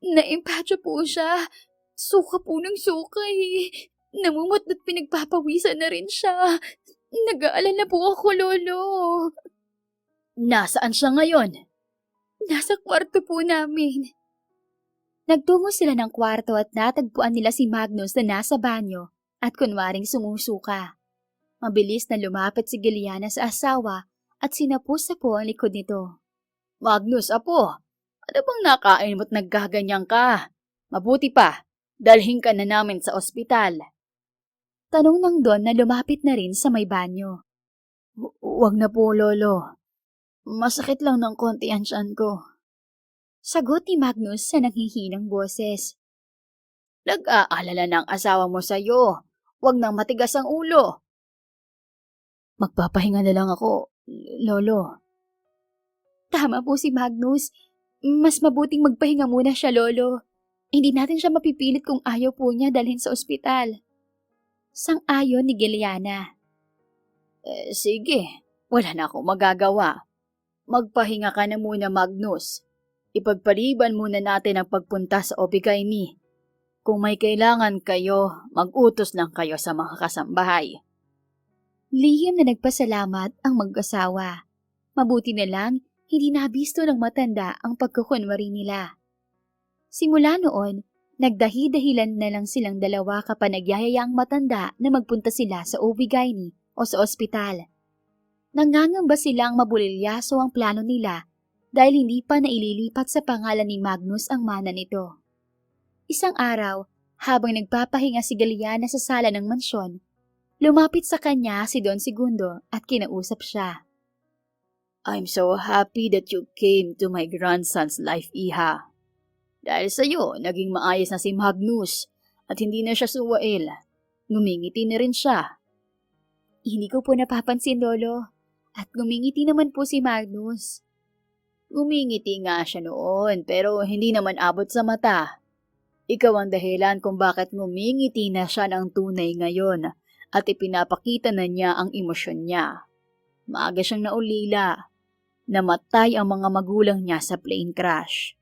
na-impatcho po siya. Suka po ng suka eh. Namumot at pinagpapawisan na rin siya. Nag-aalala po ako, Lolo. Nasaan siya ngayon? Nasa kwarto po namin. Nagtungo sila ng kwarto at natagpuan nila si Magnus na nasa banyo at kunwaring sumusuka. Mabilis na lumapit si Giliana sa asawa at sinapu-sapo ang likod nito. Magnus, apo, ano bang nakain mo't naggaganyan ka? Mabuti pa, dalhin ka na namin sa ospital. Tanong ng Don na lumapit na rin sa may banyo. Huwag na po, Lolo. Masakit lang ng konti ang tiyan ko. Sagot ni Magnus sa nanghihinang boses. Nag-aalala ng asawa mo sa'yo. Huwag nang matigas ang ulo. Magpapahinga na lang ako, Lolo. Tama po si Magnus. Mas mabuting magpahinga muna siya, Lolo. Hindi natin siya mapipilit kung ayaw po niya dalhin sa ospital. Sang-ayon ni Giliana. Sige, wala na akong magagawa. Magpahinga ka na muna, Magnus. Ipagpaliban muna natin ang pagpunta sa Obigaini. Kung may kailangan kayo, mag-utos lang kayo sa mga kasambahay. Lihim na nagpasalamat ang mag-asawa. Mabuti na lang, hindi nabisto ng matanda ang pagkukunwari nila. Simula noon, nagdahi-dahilan na lang silang dalawa kapag nagyayayaang matanda na magpunta sila sa Obigaini o sa ospital. Nangangamba silang mabulilyaso ang plano nila dahil hindi pa naililipat sa pangalan ni Magnus ang mana nito. Isang araw, habang nagpapahinga si Galiana sa sala ng mansyon, lumapit sa kanya si Don Segundo at kinausap siya. I'm so happy that you came to my grandson's life, Iha. Dahil sa'yo, naging maayos na si Magnus at hindi na siya suwail. Ngumingiti na rin siya. Hindi ko po napapansin, Lolo. At ngumingiti naman po si Magnus. Ngumingiti nga siya noon pero hindi naman abot sa mata. Ikaw ang dahilan kung bakit ngumingiti na siya ng tunay ngayon at ipinapakita na niya ang emosyon niya. Maaga siyang naulila. Namatay ang mga magulang niya sa plane crash.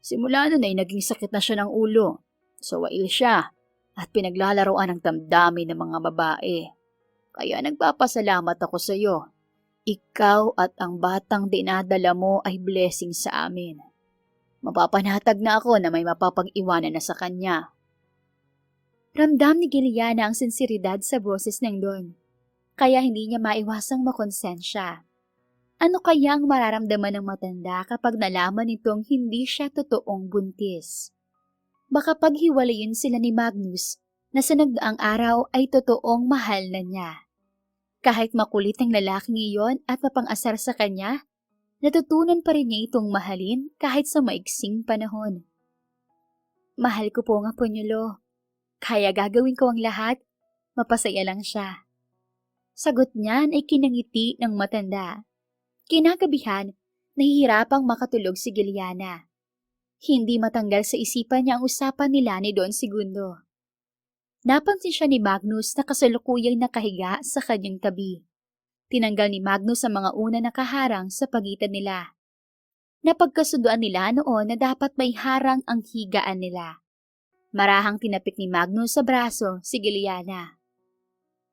Simula nun ay naging sakit na siya ng ulo. Suwail siya at pinaglalaroan ng damdamin ng mga babae. Kaya nagpapasalamat ako sa iyo. Ikaw at ang batang dinadala mo ay blessing sa amin. Mapapanatag na ako na may mapapag-iwanan na sa kanya. Ramdam ni Giliana ang sinseridad sa boses ng Don, kaya hindi niya maiwasang makonsensya. Ano kaya ang mararamdaman ng matanda kapag nalaman nitong hindi siya totoong buntis? Baka paghiwalayin sila ni Magnus na sa nagdaang araw ay totoong mahal na niya. Kahit makulit ang lalaking iyon at mapang-asar sa kanya, natutunan pa rin niya itong mahalin kahit sa maiksing panahon. Mahal ko po nga po niyo, Lo. Kaya gagawin ko ang lahat, mapasaya lang siya. Sagot niyan ay kinangiti ng matanda. Kinagabihan, nahihirapang makatulog si Giliana. Hindi matanggal sa isipan niya ang usapan nila ni Don Segundo. Napansin siya ni Magnus na kasalukuyang nakahiga sa kanyang tabi. Tinanggal ni Magnus ang mga una na kaharang sa pagitan nila. Napagkasunduan nila noon na dapat may harang ang higaan nila. Marahang tinapik ni Magnus sa braso si Giliana.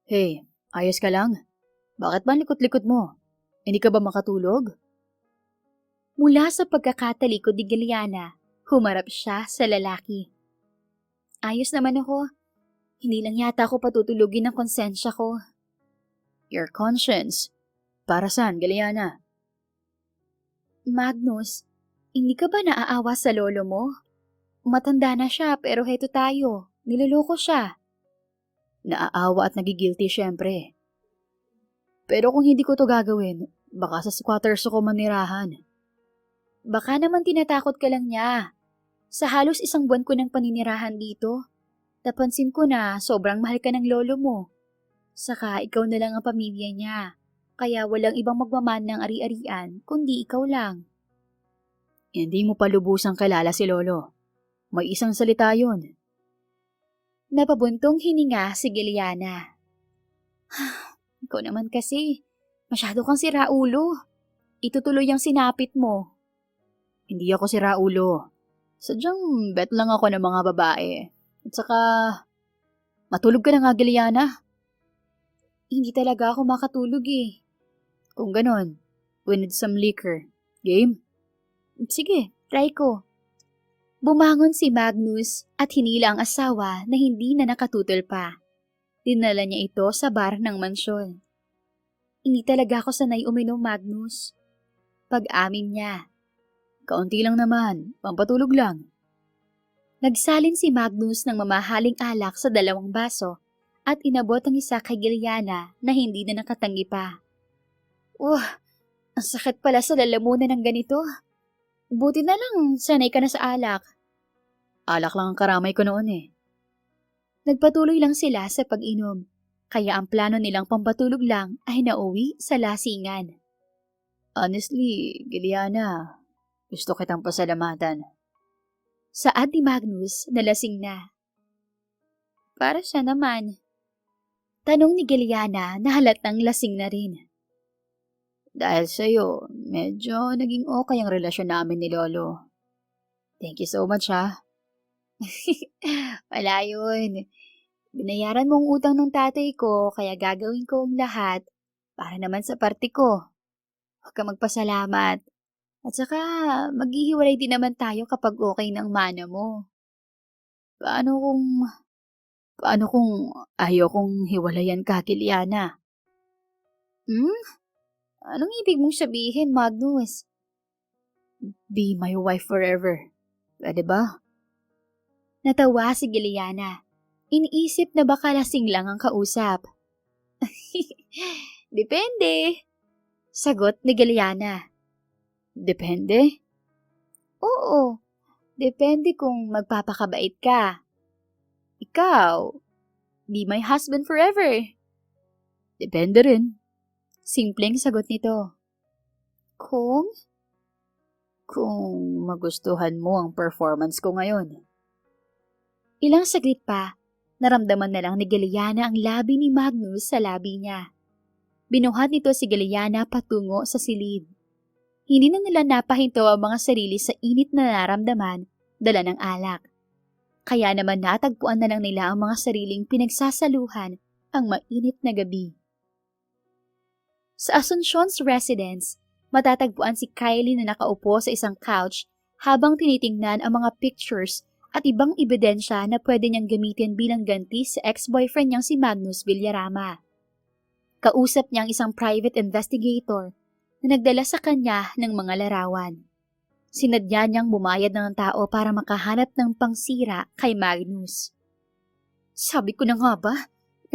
Hey, ayos ka lang? Bakit ba likot-likot mo? Hindi ka ba makatulog? Mula sa pagkakatalikod ni Giliana, humarap siya sa lalaki. Ayos naman ako. Hindi lang yata ako patutulugin ng konsensya ko. Your conscience? Para saan, Giliana? Magnus, hindi ka ba naaawa sa lolo mo? Matanda na siya pero heto tayo. Niloloko siya. Naaawa at nagigilty syempre. Pero kung hindi ko to gagawin, baka sa squatters ako manirahan. Baka naman tinatakot ka lang niya. Sa halos 1 buwan ko ng paninirahan dito, napansin ko na sobrang mahal ka ng lolo mo. Saka ikaw na lang ang pamilya niya. Kaya walang ibang magmaman ng ari-arian kundi ikaw lang. Hindi mo pa lubusang kilala si Lolo. May isang salita yun. Napabuntong hininga si Giliana. Ikaw naman kasi, masyado kang siraulo. Itutuloy ang sinapit mo. Hindi ako si Raulo. Sadyang bet lang ako ng mga babae. At saka, matulog ka na nga, Giliana. Hindi talaga ako makatulog eh. Kung ganon, we need some liquor. Game? Sige, try ko. Bumangon si Magnus at hinila ang asawa na hindi na nakatutol pa. Dinala niya ito sa bar ng mansyon. Hindi talaga ako sanay uminom, Magnus. Pag-amin niya. Kaunti lang naman, pampatulog lang. Nagsalin si Magnus ng mamahaling alak sa 2 baso at inabot ang isa kay Giliana na hindi na nakatanggi pa. Ang sakit pala sa lalamunan ng ganito. Buti na lang sanay ka na sa alak. Alak lang ang karamay ko noon eh. Nagpatuloy lang sila sa pag-inom, kaya ang plano nilang pampatulog lang ay nauwi sa lasingan. Honestly, Giliana, gusto kitang pasalamatan. Saad ni Magnus na lasing na. Para siya naman. Tanong ni Giliana na halatang lasing na rin. Dahil sa'yo, medyo naging okay ang relasyon namin ni Lolo. Thank you so much ha. Wala yun. Binayaran mo ang utang ng tatay ko kaya gagawin ko ang lahat para naman sa parte ko. Huwag ka magpasalamat. At saka maghihiwalay din naman tayo kapag okay ng mana mo. Paano kung ayaw kong hiwalayan ka, Giliana? Anong ibig mong sabihin, Magnus? Be my wife forever. Pwede ba? Natawa si Giliana. Iniisip na baka lasing lang ang kausap. Depende. Sagot ni Giliana. Depende? Oo. Depende kung magpapakabait ka. Ikaw, be my husband forever. Depende rin. Simpleng sagot nito. Kung magustuhan mo ang performance ko ngayon. ilang saglit pa, naramdaman na lang ni Giliana ang labi ni Magnus sa labi niya. Binuhat nito si Giliana patungo sa silid. Hindi na nila napahinto ang mga sarili sa init na nararamdaman dala ng alak. Kaya naman natagpuan na lang nila ang mga sariling pinagsasaluhan ang mainit na gabi. Sa Asunson's residence, matatagpuan si Kylie na nakaupo sa isang couch habang tinitingnan ang mga pictures at ibang ebidensya na pwede niyang gamitin bilang ganti sa ex-boyfriend niyang si Magnus Villarama. Kausap niya ang isang private investigator na nagdala sa kanya ng mga larawan. Sinadya niyang bumayad ng tao para makahanap ng pangsira kay Magnus. Sabi ko na nga ba,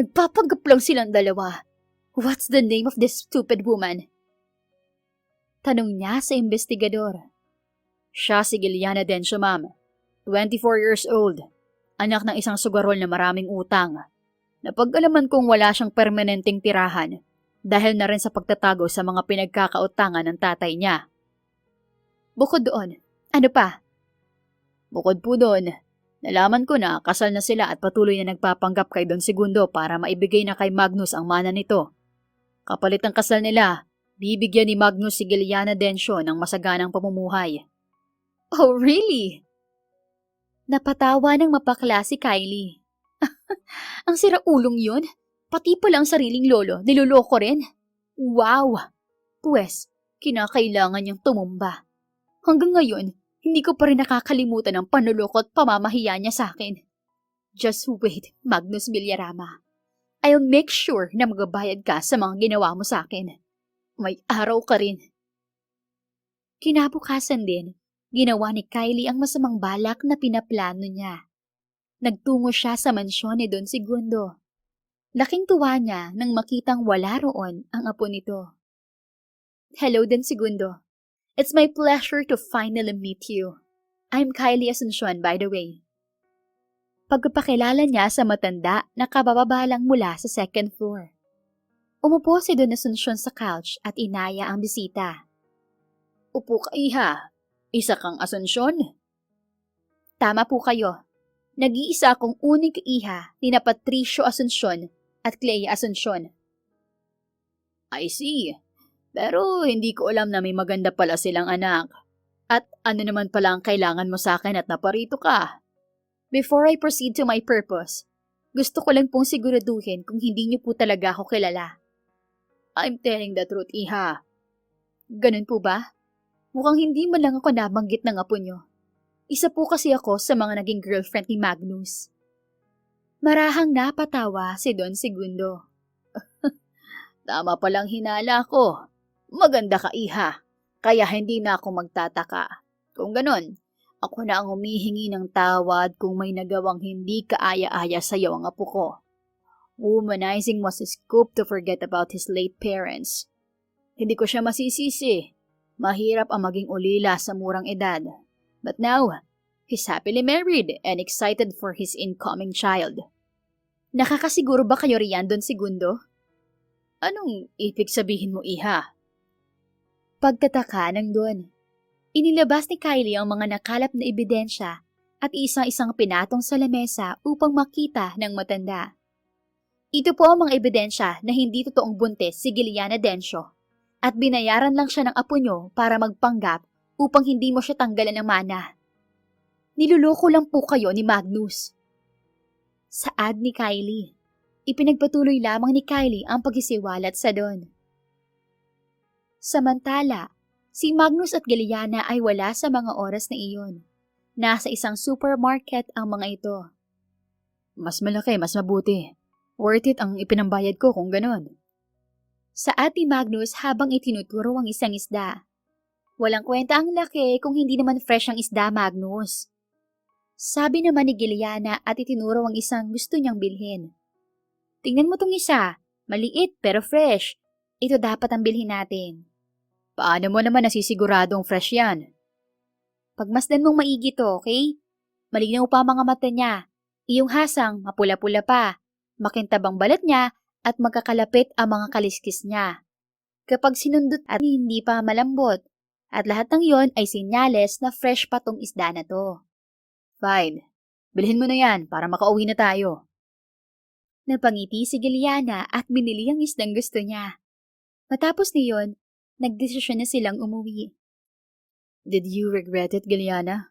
nagpapanggap lang silang dalawa. What's the name of this stupid woman? Tanong niya sa investigador. Siya si Giliana Dencio, ma'am. 24 years old. Anak ng isang sugarol na maraming utang. Napag-alaman kong wala siyang permanenteng tirahan dahil na rin sa pagtatago sa mga pinagkakautangan ng tatay niya. Bukod doon, ano pa? Bukod po doon, nalaman ko na kasal na sila at patuloy na nagpapanggap kay Don Segundo para maibigay na kay Magnus ang mana nito. Kapalit ng kasal nila, bibigyan ni Magnus si Giliana Dencio ng masaganang pamumuhay. Oh, really? Napatawa ng mapakla si Kylie. Ang siraulong yun? Pati pala ang sariling lolo, niloloko rin? Wow! Pwes, kinakailangan niyang tumumba. Hanggang ngayon, hindi ko pa rin nakakalimutan ang panuloko at pamamahiya niya sa akin. Just wait, Magnus Villarama. I'll make sure na magbabayad ka sa mga ginawa mo sa akin. May araw ka rin. Kinabukasan din, ginawa ni Kylie ang masamang balak na pinaplano niya. Nagtungo siya sa mansyon ni Don Segundo. Laking tuwa niya nang makitang wala roon ang apo nito. Hello, Don Segundo. It's my pleasure to finally meet you. I'm Kylie Asuncion, by the way. pagpapakilala niya sa matanda na kabababalang mula sa second floor. Umupo si Don Asuncion sa couch at inaya ang bisita. Upo ka, iha. Isa kang Asuncion? Tama po kayo. Nag-iisa akong unig iha ni na Patricio Asuncion at Clea Asuncion. I see. Pero hindi ko alam na may maganda pala silang anak. At ano naman pala ang kailangan mo sa akin at naparito ka? Before I proceed to my purpose, gusto ko lang pong siguraduhin kung hindi niyo po talaga ako kilala. I'm telling the truth, iha. Ganun po ba? Mukhang hindi man lang ako nabanggit ng apo niyo. Isa po kasi ako sa mga naging girlfriend ni Magnus. Marahang napatawa si Don Segundo. Tama palang hinala ko. Maganda ka, iha. Kaya hindi na ako magtataka. Kung ganon, ako na ang humihingi ng tawad kung may nagawang hindi kaaya-aya sa iyo ang apo ko. Womanizing was his scoop to forget about his late parents. Hindi ko siya masisisi. Mahirap ang maging ulila sa murang edad. But now, he's happily married and excited for his incoming child. Nakakasiguro ba kayo riyan, Don Segundo? Anong ibig sabihin mo, iha? Pagtataka ng Don. Inilabas ni Kylie ang mga nakalap na ebidensya at isang-isang pinatong sa lamesa upang makita ng matanda. Ito po ang mga ebidensya na hindi totoong buntis si Giliana Dencio at binayaran lang siya ng apo nyo para magpanggap upang hindi mo siya tanggalan ng mana. Niluloko lang po kayo ni Magnus. Saad ni Kylie. Ipinagpatuloy lamang ni Kylie ang pagisiwalat sa Don. Samantala, si Magnus at Giliana ay wala sa mga oras na iyon. Nasa isang supermarket ang mga ito. Mas malaki, mas mabuti. Worth it ang ipinambayad ko kung ganon. Saad ni Magnus habang itinuturo ang isang isda. Walang kwenta ang laki kung hindi naman fresh ang isda, Magnus. Sabi naman ni Giliana at itinuro ang isang gusto niyang bilhin. Tingnan mo tong isa, maliit pero fresh. Ito dapat ang bilhin natin. Paano mo naman nasisiguradong fresh yan? Pagmasdan mong maigi to, okay? Malinaw pa ang mga mata niya. Iyong hasang, mapula-pula pa. Makintabang balat niya at magkakalapit ang mga kaliskis niya. Kapag sinundot at hindi pa malambot, at lahat ng yon ay sinyales na fresh pa tong isda na to. Fine. Bilhin mo na yan para makauwi na tayo. Napangiti si Giliana at binili ang isdang gusto niya. Matapos niyon, nagdesisyon na silang umuwi. Did you regret it, Giliana?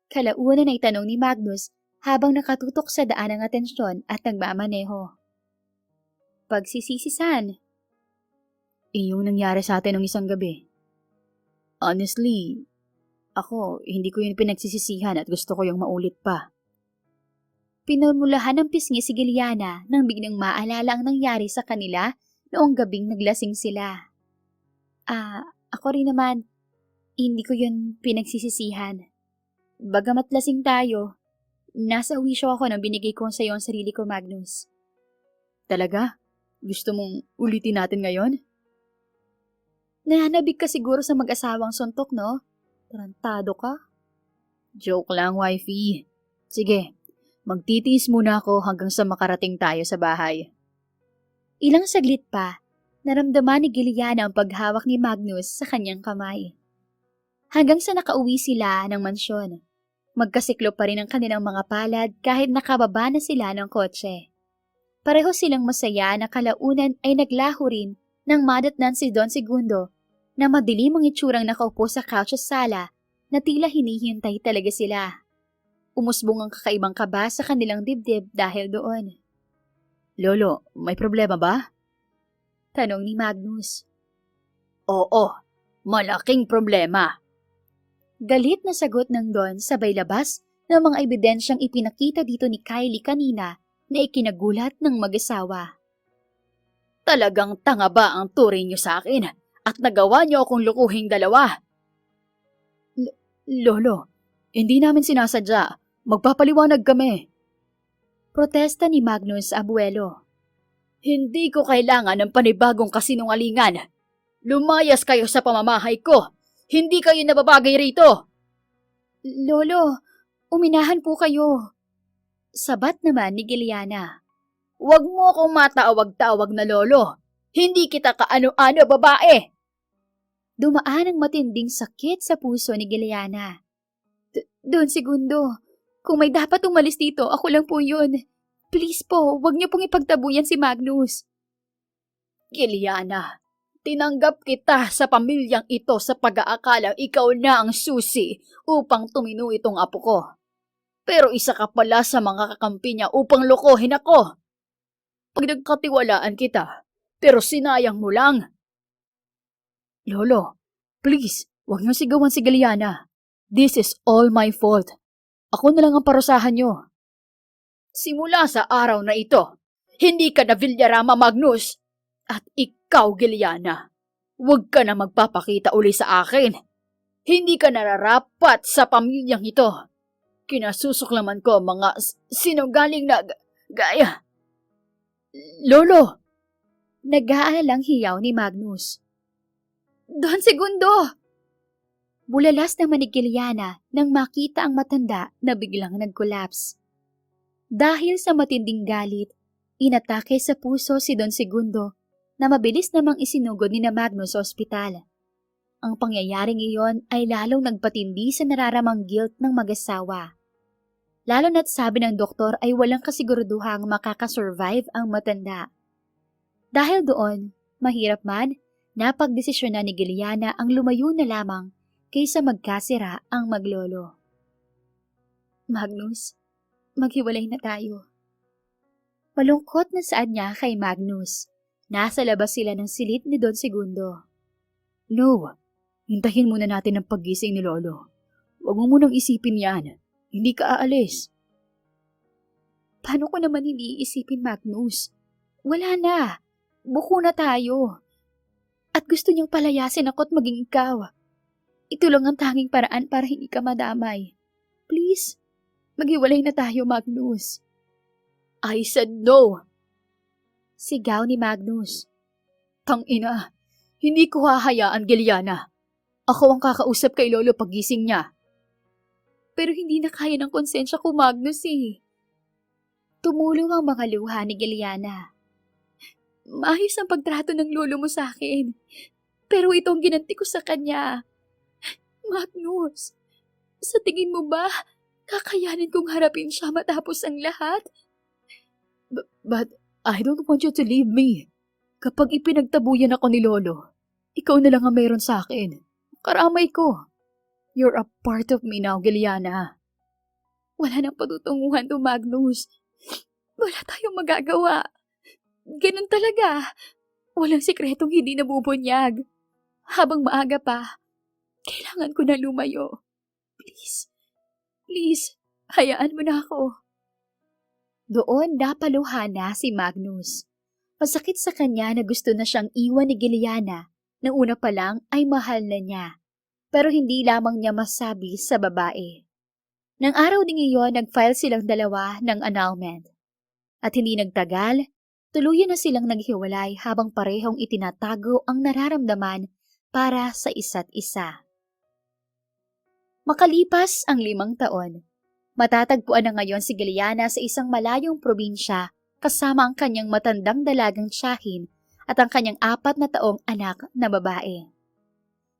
Kalaunan ay tanong ni Magnus habang nakatutok sa daan ng atensyon at nagmamaneho. Pagsisisisan. Yung nangyari sa atin ng isang gabi. Honestly, ako, hindi ko yun pinagsisisihan at gusto ko yung maulit pa. Pinamulahan ng pisngi si Giliana nang biglang maalala ang nangyari sa kanila noong gabing naglasing sila. Ako rin naman, hindi ko yun pinagsisisihan. Bagamat lasing tayo, nasa wisyo ako nang binigay ko sa iyo ang sarili ko, Magnus. Talaga? Gusto mong ulitin natin ngayon? Nananabig ka siguro sa mag-asawang suntok, no? Tarantado ka? Joke lang, wifey. Sige, magtitiis muna ako hanggang sa makarating tayo sa bahay. Ilang saglit pa, naramdaman ni Giliana ang paghawak ni Magnus sa kanyang kamay. Hanggang sa nakauwi sila ng mansyon. Magkasiklo pa rin ang kanilang mga palad kahit nakababa na sila ng kotse. Pareho silang masaya na kalaunan ay naglaho rin nang madatnan si Don Segundo na madilim ang itsurang nakaupo sa couch sa sala na tila hinihintay talaga sila. Umusbong ang kakaibang kaba sa kanilang dibdib dahil doon. Lolo, may problema ba? Tanong ni Magnus. Oo, malaking problema. Galit na sagot ng Don sabay labas ng mga ebidensyang ipinakita dito ni Kylie kanina na ikinagulat ng mag-asawa. Talagang tanga ba ang turing niyo sa akin at nagawa niyo akong lukuhing dalawa? Lolo, hindi namin sinasadya. Magpapaliwanag kami. Protesta ni Magnus abuelo. Hindi ko kailangan ng panibagong kasinungalingan. Lumayas kayo sa pamamahay ko. Hindi kayo nababagay rito. Lolo, uminahan po kayo. Sabat naman ni Giliana. Huwag mo akong matawag-tawag na lolo. Hindi kita kaano-ano babae. Dumaan ang matinding sakit sa puso ni Giliana. Don Segundo, kung may dapat umalis dito, ako lang po yun. Please po, huwag niyo pong ipagtabuyan si Magnus. Giliana, tinanggap kita sa pamilyang ito sa pag-aakalang ikaw na ang susi upang tumino itong apo ko. Pero isa ka pala sa mga kakampi niya upang lokohin ako. Pinagkatiwalaan kita, pero sinayang mo lang. Lolo, please, huwag niyo sigawan si Giliana. This is all my fault. Ako na lang ang parusahan niyo. Simula sa araw na ito, hindi ka na Villarama, Magnus. At ikaw, Giliana, huwag ka na magpapakita uli sa akin. Hindi ka nararapat sa pamilyang ito. Kinasusuklaman ko mga sinungaling na gaya. Lolo! Nag-aalalang hiyaw ni Magnus. Don Segundo! Bulalas naman ni Giliana nang makita ang matanda na biglang nag-collapse. Dahil sa matinding galit, inatake sa puso si Don Segundo na mabilis namang isinugod ni na Magnus sa ospital. Ang pangyayaring iyon ay lalong nagpatindi sa nararamang guilt ng mag-asawa. Lalo na't sabi ng doktor ay walang kasiguraduhang makakasurvive ang matanda. Dahil doon, mahirap man, napagdesisyon na ni Giliana ang lumayo na lamang kaysa magkasira ang maglolo. Magnus, maghiwalay na tayo. Malungkot na saan niya kay Magnus. Nasa labas sila ng silid ni Don Segundo. No, hintayin muna natin ang paggising ni Lolo. Huwag mo munang isipin yan. Hindi ka aalis. Paano ko naman hindi iisipin, Magnus? Wala na. Buko na tayo. At gusto niyang palayasin ako at maging ikaw. Ito lang ang tanging paraan para hindi ka madamay. Please, maghiwalay na tayo, Magnus. I said no. Sigaw ni Magnus. Tangina, hindi ko hahayaan, Giliana. Ako ang kakausap kay Lolo pagising niya. Pero hindi na kaya ng konsensya ko, Magnus eh. Tumulong ang mga luha ni Giliana. Maayos ang pagtrato ng lolo mo sa akin. Pero itong ginanti ko sa kanya. Magnus, sa tingin mo ba, kakayanin kong harapin siya matapos ang lahat? But I don't want you to leave me. Kapag ipinagtabuyan ako ni Lolo, ikaw na lang ang meron sa akin. Karamay ko. You're a part of me now, Giliana. Wala nang patutunguhan to, Magnus. Wala tayong magagawa. Ganun talaga. Walang sikretong hindi nabubunyag. Habang maaga pa, kailangan ko na lumayo. Please, hayaan mo na ako. Doon napaluha na si Magnus. Masakit sa kanya na gusto na siyang iwan ni Giliana na una pa lang ay mahal na niya. Pero hindi lamang niya masabi sa babae. Nang araw ding iyon, nag-file silang dalawa ng annulment. At hindi nagtagal, tuluyan na silang naghiwalay habang parehong itinatago ang nararamdaman para sa isa't isa. Makalipas ang 5 taon, matatagpuan na ngayon si Giliana sa isang malayong probinsya kasama ang kanyang matandang dalagang tiyahin at ang kanyang 4 na taong anak na babae.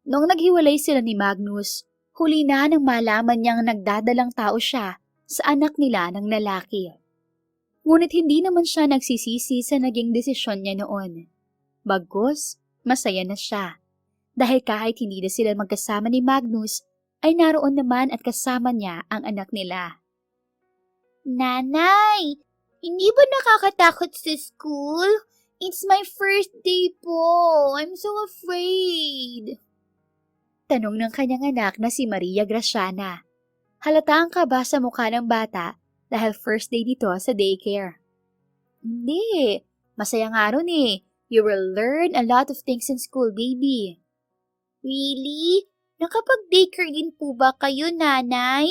Noong naghiwalay sila ni Magnus, huli na nang malaman niyang nagdadalang tao siya sa anak nila ng lalaki. Ngunit hindi naman siya nagsisisi sa naging desisyon niya noon. Bagkus, masaya na siya. Dahil kahit hindi na sila magkasama ni Magnus, ay naroon naman at kasama niya ang anak nila. Nanay, hindi ba nakakatakot sa school? It's my first day po. I'm so afraid. Tanong ng kanyang anak na si Maria Graciana. Halata ang kaba sa mukha ng bata dahil first day dito sa daycare. Hindi, masaya nga ron eh. You will learn a lot of things in school, baby. Really? Nakapag-daycare din po ba kayo, nanay?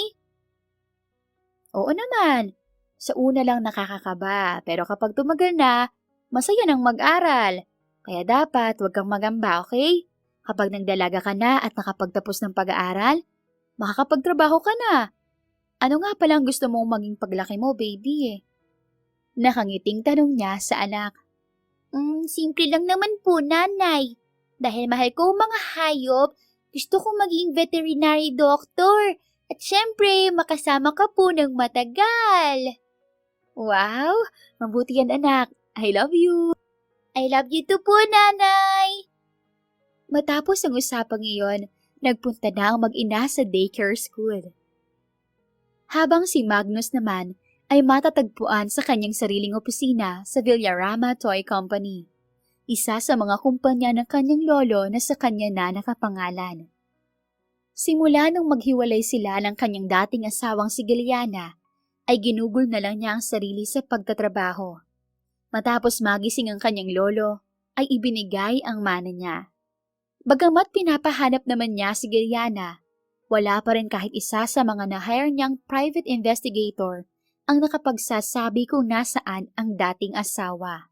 Oo naman. Sa una lang nakakakaba, pero kapag tumagal na, masaya nang mag-aral. Kaya dapat huwag kang magamba, okay? Kapag nagdalaga ka na at nakapagtapos ng pag-aaral, makakapagtrabaho ka na. Ano nga palang gusto mong maging paglaki mo, baby? Nakangiting tanong niya sa anak. Simple lang naman po, nanay. Dahil mahal ko ang mga hayop, gusto ko maging veterinary doctor. At syempre, makasama ka po ng matagal. Wow, mabuti yan anak. I love you. I love you too po, nanay. Matapos ang usapang iyon, nagpunta na ang mag-ina sa daycare school. Habang si Magnus naman ay matatagpuan sa kanyang sariling opisina sa Villarama Toy Company. Isa sa mga kumpanya ng kanyang lolo na sa kanya na nakapangalan. Simula nung maghiwalay sila ng kanyang dating asawang si Giliana, ay ginugol na lang niya ang sarili sa pagtatrabaho. Matapos magising ang kanyang lolo, ay ibinigay ang mana niya. Bagamat pinapahanap naman niya si Giliana, wala pa rin kahit isa sa mga na-hire niyang private investigator ang nakapagsasabi kung nasaan ang dating asawa.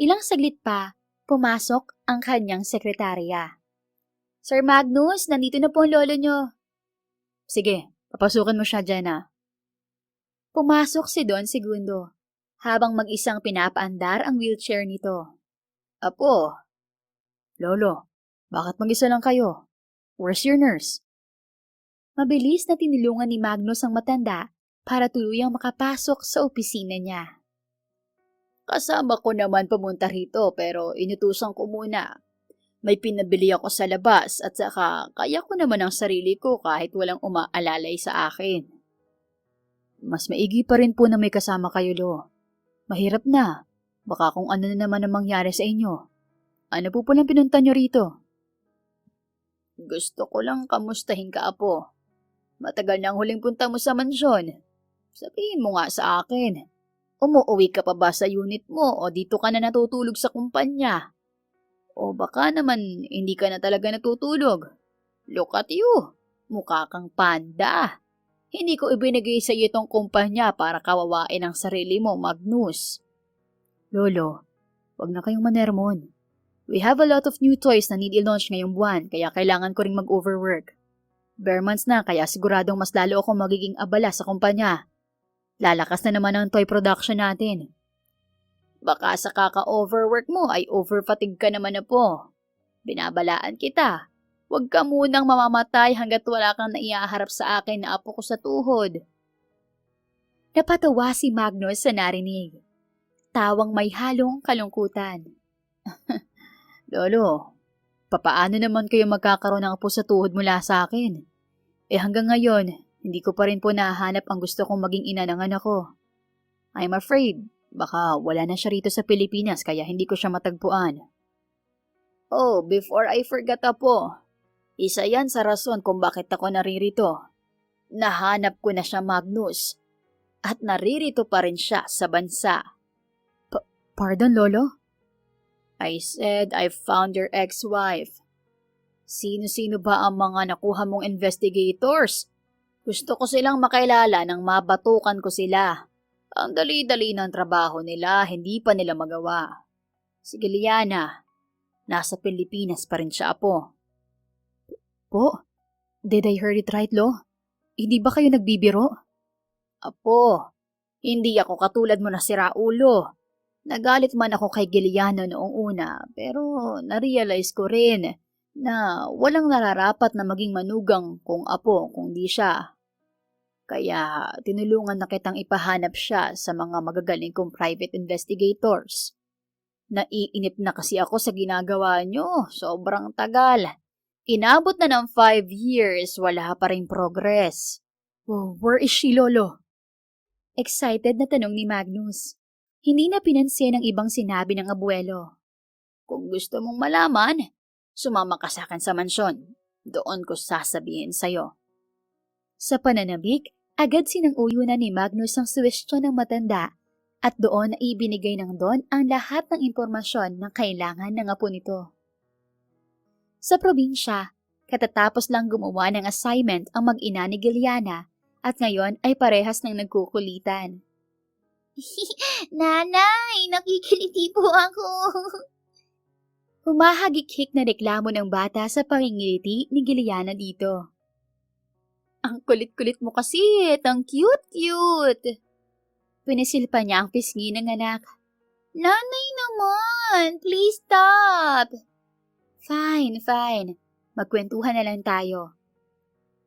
Ilang saglit pa, pumasok ang kanyang sekretarya. Sir Magnus, nandito na po ang lolo niyo. Sige, papasukin mo siya, Jenna. Pumasok si Don Segundo, habang mag-isang pinapaandar ang wheelchair nito. Apo. Lolo, bakit mag-isa lang kayo? Where's your nurse? Mabilis na tinulungan ni Magnus ang matanda para tuluyang makapasok sa opisina niya. Kasama ko naman pumunta rito pero inutusan ko muna. May pinabili ako sa labas at saka kaya ko naman ang sarili ko kahit walang umaalalay sa akin. Mas maigi pa rin po na may kasama kayo, Lo. Mahirap na. Baka kung ano na naman ang mangyari sa inyo. Ano po palang pinunta nyo rito? Gusto ko lang kamustahin ka, Apo. Matagal na ang huling punta mo sa mansyon. Sabihin mo nga sa akin. Umuuwi ka pa ba sa unit mo o dito ka na natutulog sa kumpanya? O baka naman hindi ka na talaga natutulog. Look at you. Mukha kang panda. Hindi ko ibinigay sa iyo itong kumpanya para kawawain ang sarili mo, Magnus. Lolo, wag na kayong manermon. We have a lot of new toys na need i-launch ngayong buwan kaya kailangan ko ring mag-overwork. Bare months na kaya siguradong mas lalo akong magiging abala sa kumpanya. Lalakas na naman ang toy production natin. Baka sa kaka-overwork mo ay overfatigue ka naman na po. Binabalaan kita. Huwag ka munang mamamatay hanggat wala kang naiaharap sa akin na apo ko sa tuhod. Napatawa si Magnus sa narinig. Tawang may halong kalungkutan. Lolo, papaano naman kayo magkakaroon ng apo sa tuhod mula sa akin? Hanggang ngayon, hindi ko pa rin po nahanap ang gusto kong maging ina ng anak ko. I'm afraid, baka wala na siya rito sa Pilipinas kaya hindi ko siya matagpuan. Oh, before I forget po, isa yan sa rason kung bakit ako naririto. Nahanap ko na siya, Magnus. At naririto pa rin siya sa bansa. Pardon, Lolo? I said I found your ex-wife. Sino-sino ba ang mga nakuha mong investigators? Gusto ko silang makilala nang mabatukan ko sila. Ang dali-dali ng trabaho nila, hindi pa nila magawa. Si Giliana, nasa Pilipinas pa rin siya, Apo. Po? Did I heard it right, Lo? Hindi ba kayo nagbibiro? Apo, hindi ako katulad mo na siraulo. Nagalit man ako kay Giliana noong una, pero narealize ko rin na walang nararapat na maging manugang kung apo kung di siya. Kaya tinulungan na kitang ipahanap siya sa mga magagaling kong private investigators. Naiinip na kasi ako sa ginagawa nyo. Sobrang tagal. Inabot na ng 5 years, wala pa rin progress. Oh, where is she, Lolo? Excited na tanong ni Magnus. Hindi na pinansin ang ibang sinabi ng abuelo. Kung gusto mong malaman, sumama ka sa akin sa mansyon. Doon ko sasabihin sa'yo. Sa pananabik, agad sinang-uyo na ni Magnus ang suwestyon ng matanda at doon ay ibinigay ng Don ang lahat ng impormasyon na kailangan ng apo nito. Sa probinsya, katatapos lang gumawa ng assignment ang mag-ina ni Giliana at ngayon ay parehas ng nagkukulitan. Nanay, nakikiliti po ako. Humahagik-hik na reklamo ng bata sa pangingiliti ni Giliana dito. Ang kulit-kulit mo kasi, ang cute-cute. Pinisilpa niya ang pisngi ng anak. Nanay naman, please stop. Fine. Magkwentuhan na lang tayo.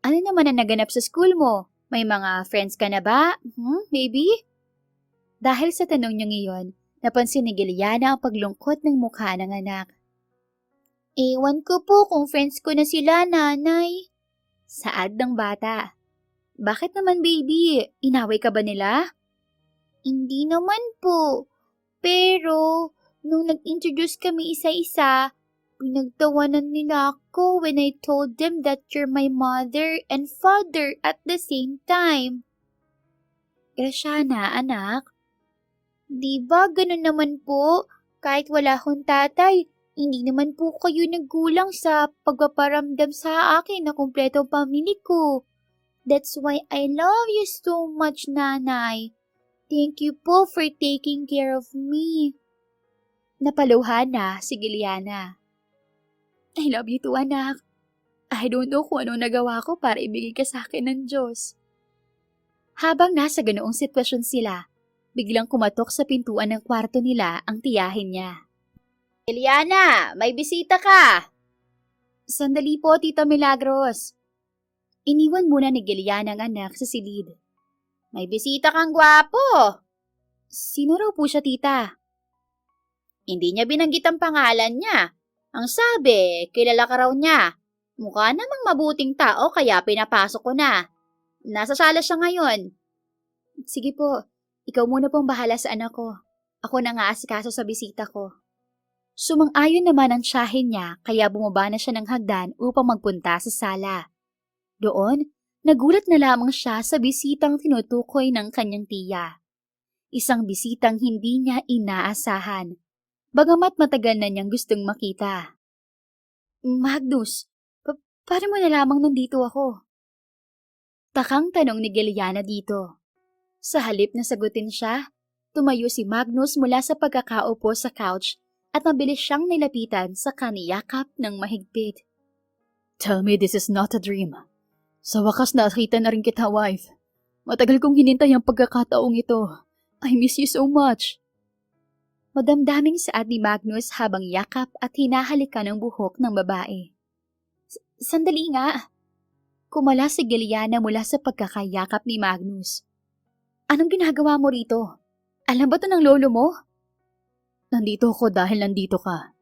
Ano naman ang naganap sa school mo? May mga friends ka na ba? Maybe? Dahil sa tanong niyang iyon, napansin ni Giliana ang paglungkot ng mukha ng anak. Ewan ko po kung friends ko na sila, nanay. Saad ng bata. Bakit naman, baby? Inaway ka ba nila? Hindi naman po. Pero, nung nag-introduce kami isa-isa, pinagtawanan nila ako when I told them that you're my mother and father at the same time. Graciana, anak. Di ba ganun naman po? Kahit wala akong tatay, hindi naman po kayo nagkulang sa pagpaparamdam sa akin na kumpletong pamilya ko. That's why I love you so much, nanay. Thank you po for taking care of me. Napaluhan na si Giliana. I love you too, anak. I don't know kung anong nagawa ko para ibigay ka sa akin ng Diyos. Habang nasa ganoong sitwasyon sila, biglang kumatok sa pintuan ng kwarto nila ang tiyahin niya. Giliana, may bisita ka! Sandali po, Tita Milagros. Iniwan muna ni Giliana ang anak sa silid. May bisita kang gwapo! Sino raw po siya, tita? Hindi niya binanggit ang pangalan niya. Ang sabi, kilala ka raw niya. Mukha namang mabuting tao kaya pinapasok ko na. Nasa sala siya ngayon. Sige po, ikaw muna pong bahala sa anak ko. Ako na nga asikaso sa bisita ko. Sumang-ayon naman ang tiyahin niya kaya bumaba na siya ng hagdan upang magpunta sa sala. Doon, nagulat na lamang siya sa bisitang tinutukoy ng kanyang tiya. Isang bisitang hindi niya inaasahan, bagamat matagal na niyang gustong makita. Magnus, paano mo na lamang nandito ako? Takang tanong ni Giliana dito. Sa halip na sagutin siya, tumayo si Magnus mula sa pagkakaupo sa couch at mabilis siyang nilapitan sa kaniyakap ng mahigpit. Tell me this is not a dream. Sa wakas nakita na rin kita, wife. Matagal kong hinintay ang pagkakataong ito. I miss you so much. Madamdaming saad ni Magnus habang yakap at hinahalikan ang buhok ng babae. Sandali nga. Kumala si Giliana mula sa pagkakayakap ni Magnus. Anong ginagawa mo rito? Alam ba to ng lolo mo? Nandito ako dahil nandito ka.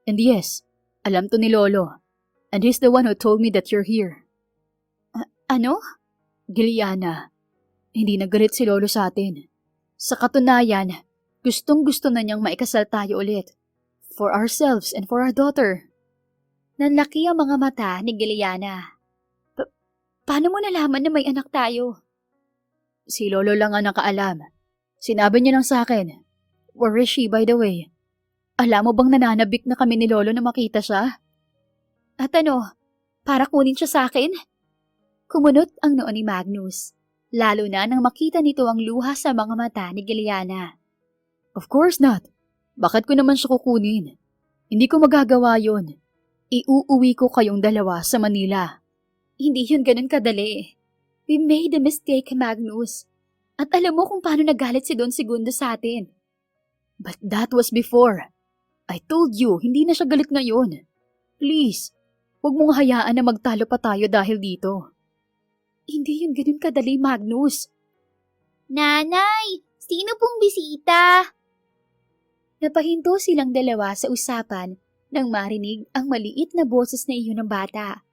And yes, alam to ni lolo. And he's the one who told me that you're here. Ano? Giliana, hindi nagalit si lolo sa atin. Sa katunayan, gustong-gusto na niyang maikasal tayo ulit. For ourselves and for our daughter. Nanlaki ang mga mata ni Giliana. Paano mo nalaman na may anak tayo? Si lolo lang ang nakaalam. Sinabi niya lang sa akin. Where is she, by the way? Alam mo bang nananabik na kami ni lolo na makita siya? At ano, para kunin siya sa akin? Kumunot ang noo ni Magnus, lalo na nang makita nito ang luha sa mga mata ni Giliana. Of course not. Bakit ko naman siya kukunin? Hindi ko magagawa yon. Iuuwi ko kayong dalawa sa Manila. Hindi yun ganun kadali. We made a mistake, Magnus. At alam mo kung paano nagalit si Don Segundo sa atin. But that was before. I told you, hindi na siya galit ngayon. Please, huwag mong hayaan na magtalo pa tayo dahil dito. Hindi yun ganun kadali, Magnus. Nanay, sino pong bisita? Napahinto silang dalawa sa usapan nang marinig ang maliit na boses na iyon ng bata.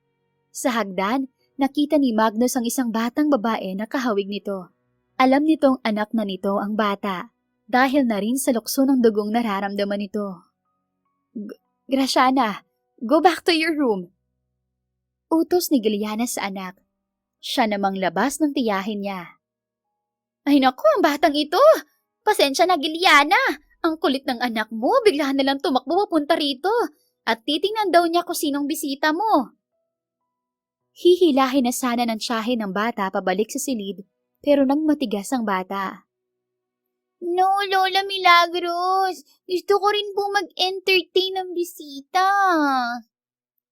Sa hagdan, nakita ni Magnus ang isang batang babae na kahawig nito. Alam nitong anak na nito ang bata dahil na rin sa lukso ng dugong nararamdaman nito. Graciana, go back to your room. Utos ni Giliana sa anak. Siya namang labas ng tiyahin niya. Ay naku, ang batang ito! Pasensya na, Giliana! Ang kulit ng anak mo, bigla na lang tumakbo papunta rito. At titingnan daw niya kung sinong bisita mo. Hihilahin na sana ng tiyahin ng bata pabalik sa silid, pero nang matigas ang bata. No, Lola Milagros! Gusto ko rin po mag-entertain ng bisita.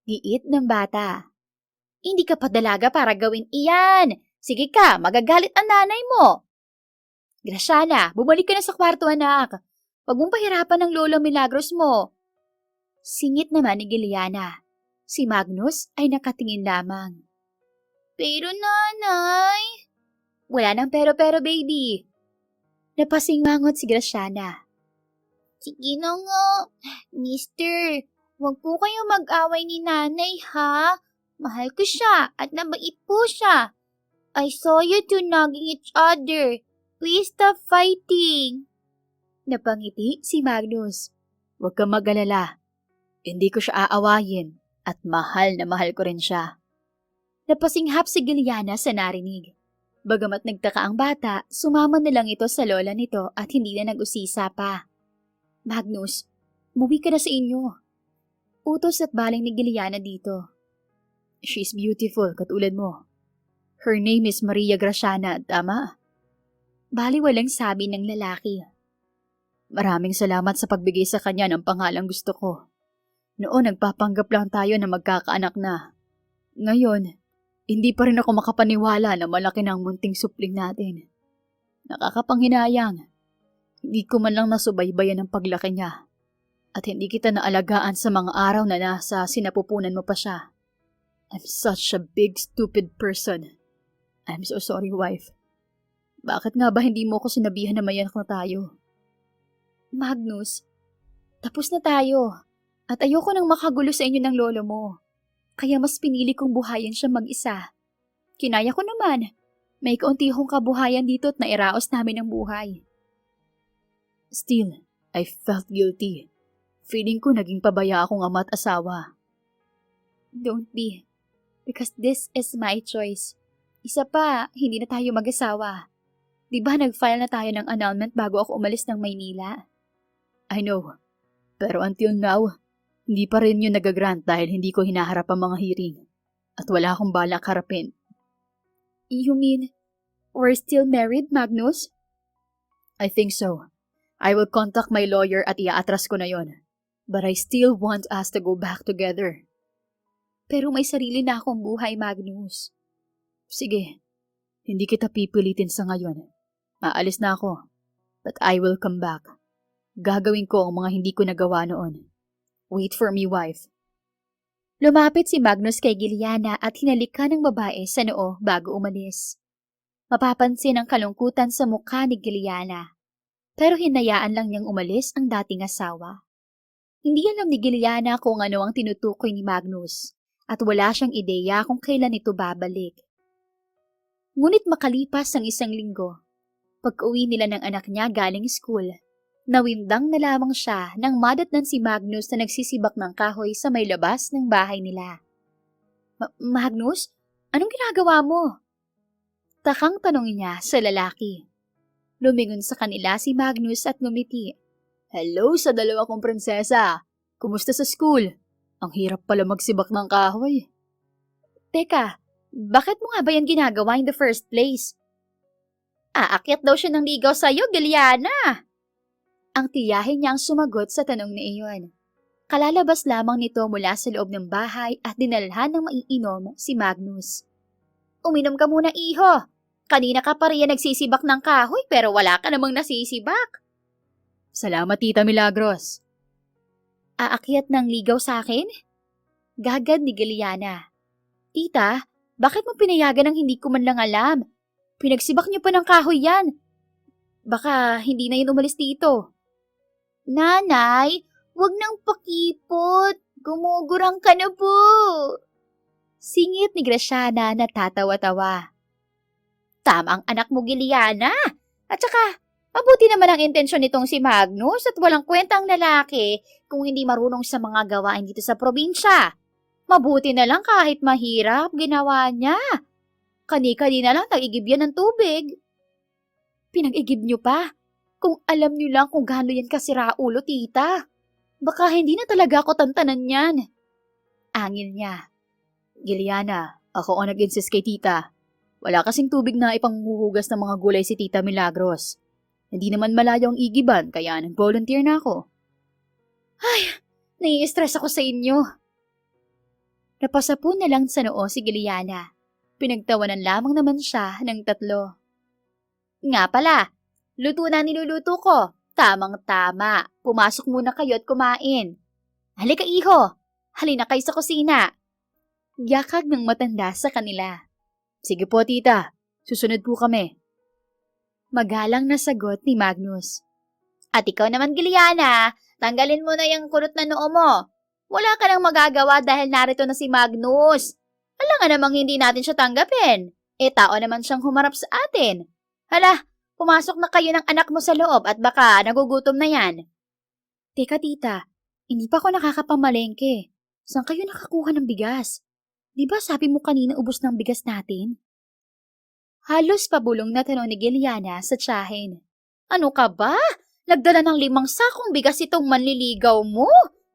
Giit ng bata. Hindi ka pa dalaga para gawin iyan. Sige ka, magagalit ang nanay mo. Graciana, bumalik ka na sa kwarto, anak. Huwag mong pahirapan ng lolo Milagros mo. Singit naman ni Giliana. Si Magnus ay nakatingin lamang. Pero nanay... Wala nang pero-pero, baby. Napasingangot si Graciana. Sige na nga, mister. Huwag po kayo mag-away ni nanay, ha? Mahal ko siya at nabait po siya. I saw you two nagging each other. Please stop fighting. Napangiti si Magnus. Huwag kang mag-alala. Hindi ko siya aawayin at mahal na mahal ko rin siya. Napasinghap si Giliana sa narinig. Bagamat nagtaka ang bata, sumama na lang ito sa lola nito at hindi na nag-usisa pa. Magnus, umuwi ka na sa inyo. Utos at baling ni Giliana dito. She's beautiful, katulad mo. Her name is Maria Graciana, tama? Baliwalang sabi ng lalaki. Maraming salamat sa pagbigay sa kanya ng pangalang gusto ko. Noon nagpapanggap lang tayo na magkakaanak na. Ngayon, hindi pa rin ako makapaniwala na malaki na ang munting supling natin. Nakakapanghinayang. Hindi ko man lang nasubaybayan ang paglaki niya. At hindi kita naalagaan sa mga araw na nasa sinapupunan mo pa siya. I'm such a big stupid person. I'm so sorry, wife. Bakit nga ba hindi mo ko sinabihan na may anak na tayo? Magnus, tapos na tayo. At ayoko nang makagulo sa inyo ng lolo mo. Kaya mas pinili kong buhayin siya mag-isa. Kinaya ko naman. May kaunti akong kabuhayan dito at nairaos namin ang buhay. Still, I felt guilty. Feeling ko naging pabaya akong ama at asawa. Don't be. Because this is my choice. Isa pa, hindi na tayo mag-asawa. Di ba nag-file na tayo ng annulment bago ako umalis ng Maynila? I know. Pero until now, hindi pa rin yun nagagrant dahil hindi ko hinaharap ang mga hearing. At wala akong balak harapin. You mean, we're still married, Magnus? I think so. I will contact my lawyer at iaatras ko na yon. But I still want us to go back together. Pero may sarili na akong buhay, Magnus. Sige, hindi kita pipilitin sa ngayon. Aalis na ako. But I will come back. Gagawin ko ang mga hindi ko nagawa noon. Wait for me, wife. Lumapit si Magnus kay Giliana at hinalikan ng babae sa noo bago umalis. Mapapansin ang kalungkutan sa mukha ni Giliana. Pero hinayaan lang niyang umalis ang dating asawa. Hindi alam ni Giliana kung ano ang tinutukoy ni Magnus at wala siyang ideya kung kailan ito babalik. Ngunit makalipas ang 1 linggo, pag-uwi nila ng anak niya galing school, nawindang na lamang siya nang madatnan si Magnus na nagsisibak ng kahoy sa may labas ng bahay nila. Magnus, anong ginagawa mo? Takang tanong niya sa lalaki. Lumingon sa kanila si Magnus at ngumiti. Hello sa dalawa kong prinsesa. Kumusta sa school? Ang hirap pala magsibak ng kahoy. Teka, bakit mo nga ba yan ginagawa in the first place? Aakyat daw siya ng ligaw sa'yo, Giliana! Ang tiyahin niya ang sumagot sa tanong na iyon. Kalalabas lamang nito mula sa loob ng bahay at dinalhan ng maiinom si Magnus. Uminom ka muna, iho. Kanina ka pa riyan nagsisibak ng kahoy pero wala ka namang nasisibak. Salamat, Tita Milagros. Aakyat ng ligaw sa akin? Gagad ni Giliana. Tita, bakit mo pinayagan ng hindi ko man lang alam? Pinagsibak niyo pa ng kahoy yan. Baka hindi na yun umalis dito. Nanay, wag nang pakipot. Gumugurang ka na po. Singit ni Graciana na tatawa-tawa. Tama ang anak mo, Giliana. At saka, mabuti naman ang intensyon nitong si Magnus at walang kwentang lalaki kung hindi marunong sa mga gawain dito sa probinsya. Mabuti na lang kahit mahirap, ginawa niya. Kani-kanina lang nag-igib yan ng tubig. Pinag-igib niyo pa? Kung alam niyo lang kung gaano yan kasira ulo, tita. Baka hindi na talaga ako tantanan yan. Angil niya. Giliana, ako ang nag-insist kay tita. Wala kasing tubig na ipanghuhugas ng mga gulay si Tita Milagros. Hindi naman malayo ang igiban, kaya nag-volunteer na ako. Ay, nai-stress ako sa inyo. Napasapo na lang sa noo si Giliana. Pinagtawanan lamang naman siya ng tatlo. Nga pala, luto na niluluto ko. Tamang-tama. Pumasok muna kayo at kumain. Halika iho, halina kayo sa kusina. Yakag ng matanda sa kanila. Sige po, tita. Susunod po kami. Magalang na sagot ni Magnus. At ikaw naman, Giliana, tanggalin mo na yung kulot na noo mo. Wala ka nang magagawa dahil narito na si Magnus. Alam nga namang hindi natin siya tanggapin. Tao naman siyang humarap sa atin. Hala, pumasok na kayo ng anak mo sa loob at baka nagugutom na yan. Teka tita, hindi pa ako nakakapamalengke. Saan kayo nakakuha ng bigas? Di ba sabi mo kanina ubos ng bigas natin? Halos pabulong na tanong ni Giliana sa tiyahin. Ano ka ba? Nagdala ng 5 sakong bigas itong manliligaw mo.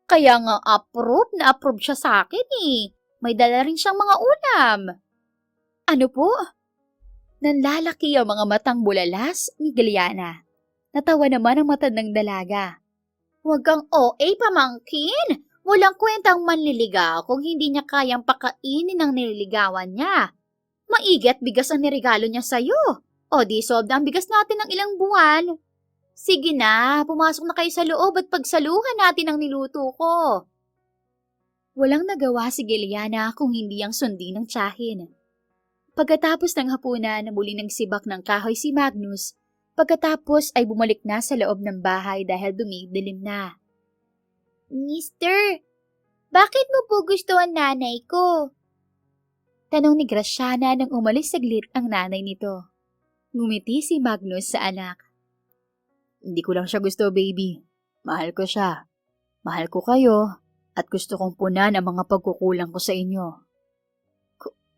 Kaya nga approve siya sa akin eh. May dala rin siyang mga ulam. Ano po? Nanlalaki ang mga matang bulalas ni Giliana. Natawa naman ang matandang dalaga. Huwag kang OA pamangkin. Walang kwentang manliligaw kung hindi niya kayang pakainin ang nililigawan niya. Maigi at bigas ang niregalo niya sa'yo. O di solve na ang bigas natin ng ilang buwan. Sige na, pumasok na kayo sa loob at pagsaluhan natin ang niluto ko. Walang nagawa si Giliana kung hindi ang sundin ng tiyahin. Pagkatapos ng hapunan, muli nagsibak ng kahoy si Magnus. Pagkatapos ay bumalik na sa loob ng bahay dahil dumidilim na. Mister, bakit mo po gusto ang nanay ko? Tanong ni Graciana nang umalis saglit ang nanay nito. Ngumiti si Magnus sa anak. Hindi ko lang siya gusto, baby. Mahal ko siya. Mahal ko kayo at gusto kong punan ang mga pagkukulang ko sa inyo.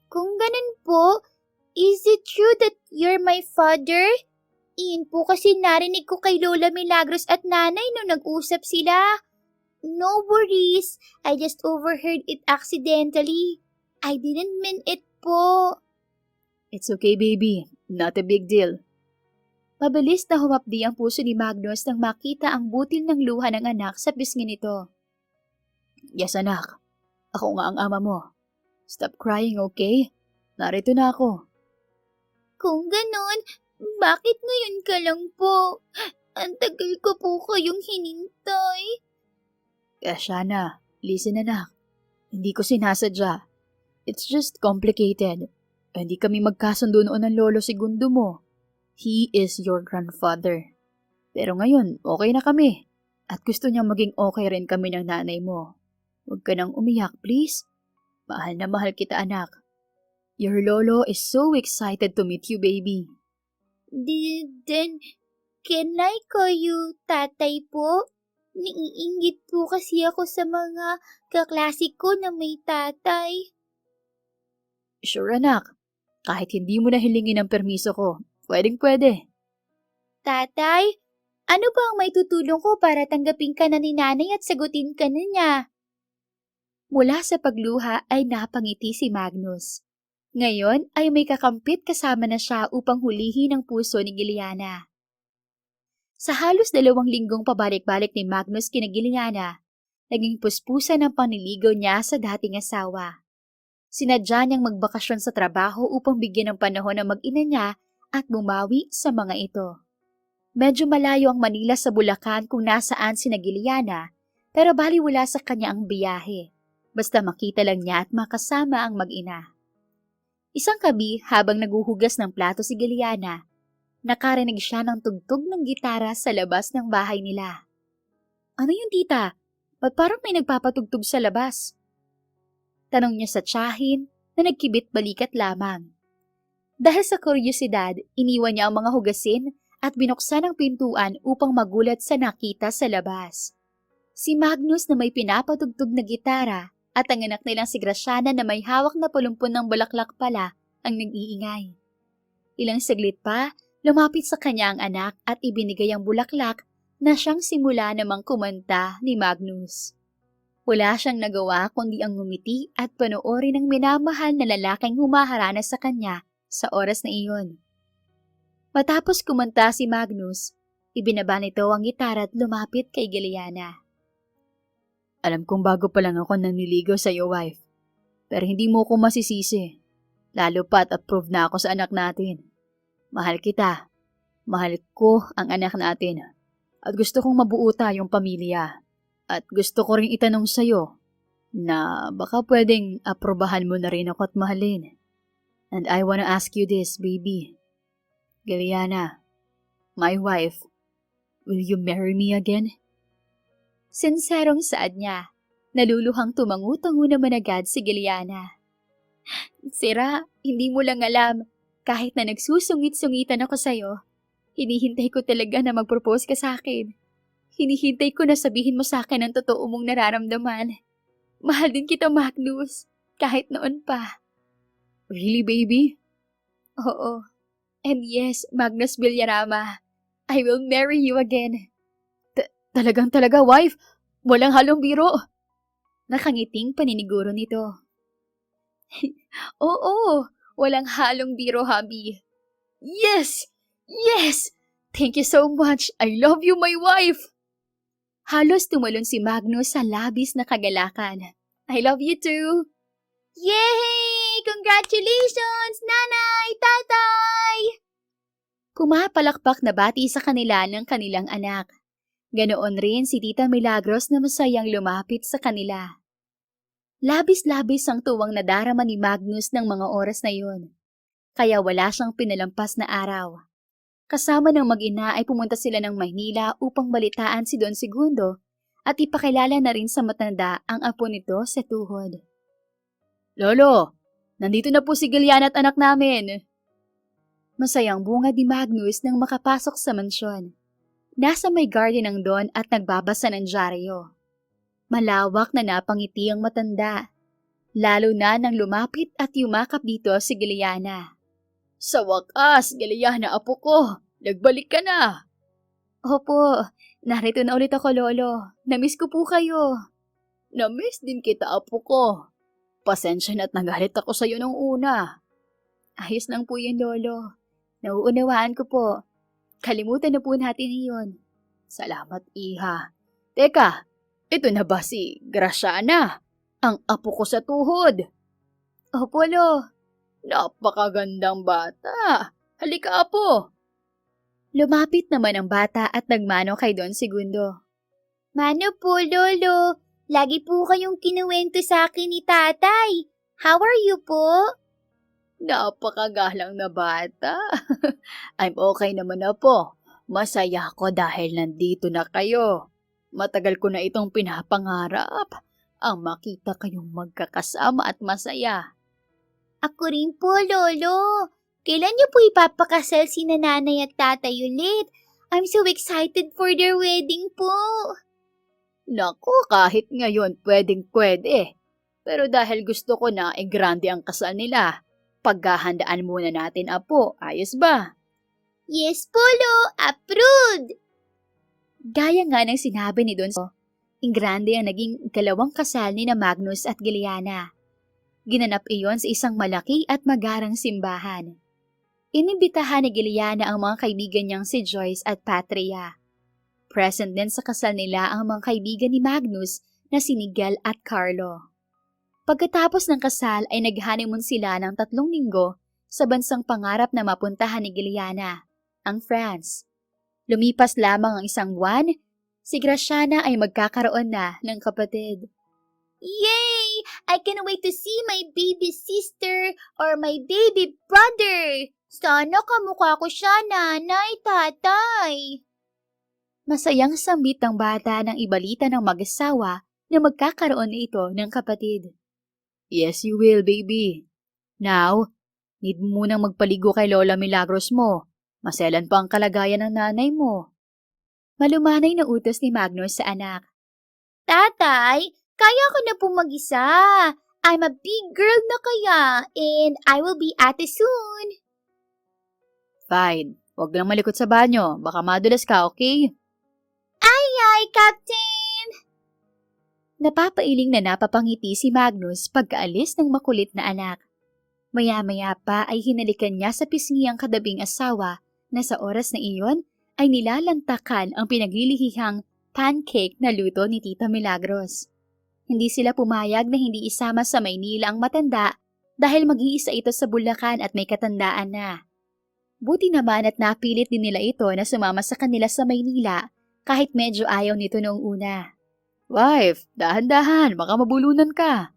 Kung ganun po, is it true that you're my father? Iyon po kasi narinig ko kay Lola Milagros at nanay nung nag-usap sila. No worries, I just overheard it accidentally. I didn't mean it po. It's okay, baby. Not a big deal. Mabilis na humapdi ang puso ni Magnus nang makita ang butil ng luha ng anak sa pisngi nito. Yes, anak. Ako nga ang ama mo. Stop crying, okay? Narito na ako. Kung ganon, bakit ngayon ka lang po? Ang tagal ko po kayong hinintay. Shana, listen anak. Hindi ko sinasadya. It's just complicated. Hindi kami magkasundo noon ng lolo segundo mo. He is your grandfather. Pero ngayon, okay na kami. At gusto niyang maging okay rin kami ng nanay mo. Huwag ka nang umiyak, please. Mahal na mahal kita, anak. Your lolo is so excited to meet you, baby. Then, can I call you tatay po? Naiinggit po kasi ako sa mga kaklase ko na may tatay. Sure, anak. Kahit hindi mo na hilingin ang permiso ko, pwedeng-pwede. Tatay, ano ba ang may tutulong ko para tanggapin ka na ni nanay at sagutin ka na niya? Mula sa pagluha ay napangiti si Magnus. Ngayon ay may kakampit kasama na siya upang hulihin ang puso ni Giliana. Sa halos 2 linggong pabalik-balik ni Magnus kina Giliana, naging puspusan ang panliligaw niya sa dating asawa. Sinadya niyang magbakasyon sa trabaho upang bigyan ng panahon ang mag-ina niya at bumawi sa mga ito. Medyo malayo ang Manila sa Bulacan kung nasaan sina Giliana, pero baliwala sa kanya ang biyahe. Basta makita lang niya at makasama ang mag-ina. Isang gabi habang naguhugas ng plato si Giliana, nakarinig siya ng tugtog ng gitara sa labas ng bahay nila. Ano yun, tita? Ba't parang may nagpapatugtog sa labas? Tanong niya sa tiyahin na nagkibit balikat lamang. Dahil sa kuryosidad, iniwan niya ang mga hugasin at binuksan ang pintuan upang magulat sa nakita sa labas. Si Magnus na may pinapatugtog na gitara at ang anak nilang si Graciana na may hawak na pulumpon ng bulaklak pala ang nag-iingay. Ilang saglit pa, lumapit sa kanya ang anak at ibinigay ang bulaklak na siyang simula namang kumanta ni Magnus. Wala siyang nagawa kundi ang ngumiti at panoorin ang minamahal na lalaking humaharana sa kanya sa oras na iyon. Matapos kumanta si Magnus, ibinaba nito ang gitara at lumapit kay Giliana. Alam kong bago pa lang ako naniligaw sa iyo, wife. Pero hindi mo ko masisisi. Lalo pat approve na ako sa anak natin. Mahal kita. Mahal ko ang anak natin. At gusto kong mabuo tayong pamilya. At gusto ko rin itanong sa'yo na baka pwedeng aprobahan mo na rin ako at mahalin. And I wanna ask you this, baby. Giliana, my wife, will you marry me again? Sinserong saad niya. Naluluhang tumangu-tungo naman agad si Giliana. Sira, hindi mo lang alam. Kahit na nagsusungit-sungitan ako sa'yo, hinihintay ko talaga na mag-propose ka sa akin. Hinihintay ko na sabihin mo sa akin ang totoo mong nararamdaman. Mahal din kita, Magnus. Kahit noon pa. Really, baby? Oo. And yes, Magnus Villarama, I will marry you again. Talagang wife? Walang halong biro? Nakangiting paniniguro nito. Oo, walang halong biro, hubby. Yes! Yes! Thank you so much. I love you, my wife! Halos tumalon si Magnus sa labis na kagalakan. I love you too. Yay! Congratulations, nanay, tatay! Kumapalakpak na bati sa kanila ng kanilang anak. Ganoon rin si Tita Milagros na masayang lumapit sa kanila. Labis-labis ang tuwang nadarama ni Magnus ng mga oras na yun. Kaya wala siyang pinalampas na araw. Kasama ng mag-ina ay pumunta sila ng Maynila upang balitaan si Don Segundo at ipakilala na rin sa matanda ang apo nito sa tuhod. Lolo, nandito na po si Giliana at anak namin. Masayang bunga ni Magnus nang makapasok sa mansyon. Nasa may garden ang Don at nagbabasa ng dyaryo. Malawak na napangiti ang matanda, lalo na nang lumapit at yumakap dito si Giliana. Sa wakas, Giliana, apo ko, nagbalik ka na. Opo, narito na ulit ako, Lolo. Namiss ko po kayo. Namiss din kita, apo ko. Pasensya na't nagalit ako sa'yo nung una. Ayos lang po yun, Lolo. Nauunawaan ko po. Kalimutan na po natin iyon. Salamat, iha. Teka, ito na ba si Graciana? Ang apo ko sa tuhod. Opo, Lo. Napakagandang bata. Halika, apo. Lumapit naman ang bata at nagmano kay Don Segundo. Mano po, Lolo. Lagi po kayong kinuwento sa akin ni tatay. How are you po? Napakagalang na bata. I'm okay naman na po. Masaya ako dahil nandito na kayo. Matagal ko na itong pinapangarap. Ang makita kayong magkakasama at masaya. Ako rin po, Lolo. Kailan niyo po ipapakasal si nanay at tatay ulit? I'm so excited for their wedding po. Naku, kahit ngayon pwedeng-pwede. Pero dahil gusto ko na grande ang kasal nila, paghahandaan muna natin, apo. Ayos ba? Yes po, Lo. Approved! Gaya nga ng sinabi ni Don, grande ang naging ikalawang kasal ni na Magnus at Giliana. Ginanap iyon sa isang malaki at magarang simbahan. Inimbitahan ni Giliana ang mga kaibigan niyang si Joyce at Patria. Present din sa kasal nila ang mga kaibigan ni Magnus na si Miguel at Carlo. Pagkatapos ng kasal ay nag-honeymoon sila ng 3 linggo sa bansang pangarap na mapuntahan ni Giliana, ang France. Lumipas lamang ang 1 buwan, si Graciana ay magkakaroon na ng kapatid. Yay! I can't wait to see my baby sister or my baby brother. Sana kamukha ko siya, nanay, tatay. Masayang sambit ng bata nang ibalita ng mag-asawa na magkakaroon na ito ng kapatid. Yes, you will, baby. Now, need mo munang magpaligo kay Lola Milagros mo. Maselan pa ang kalagayan ng nanay mo. Malumanay na utos ni Magnus sa anak. Tatay, kaya ko na po mag-isa. I'm a big girl na kaya and I will be ate soon. Fine. Huwag lang malikot sa banyo. Baka madulas ka, okay? Ay, Captain! Napapailing na napapangiti si Magnus pagkaalis ng makulit na anak. Maya-maya pa ay hinalikan niya sa pisngi ang kadabing asawa na sa oras na iyon ay nilalantakan ang pinaglilihihang pancake na luto ni Tita Milagros. Hindi sila pumayag na hindi isama sa Maynila ang matanda dahil mag-iisa ito sa Bulacan at may katandaan na. Buti naman at napilit din nila ito na sumama sa kanila sa Maynila kahit medyo ayaw nito noong una. Wife, dahan-dahan, baka mabulunan ka.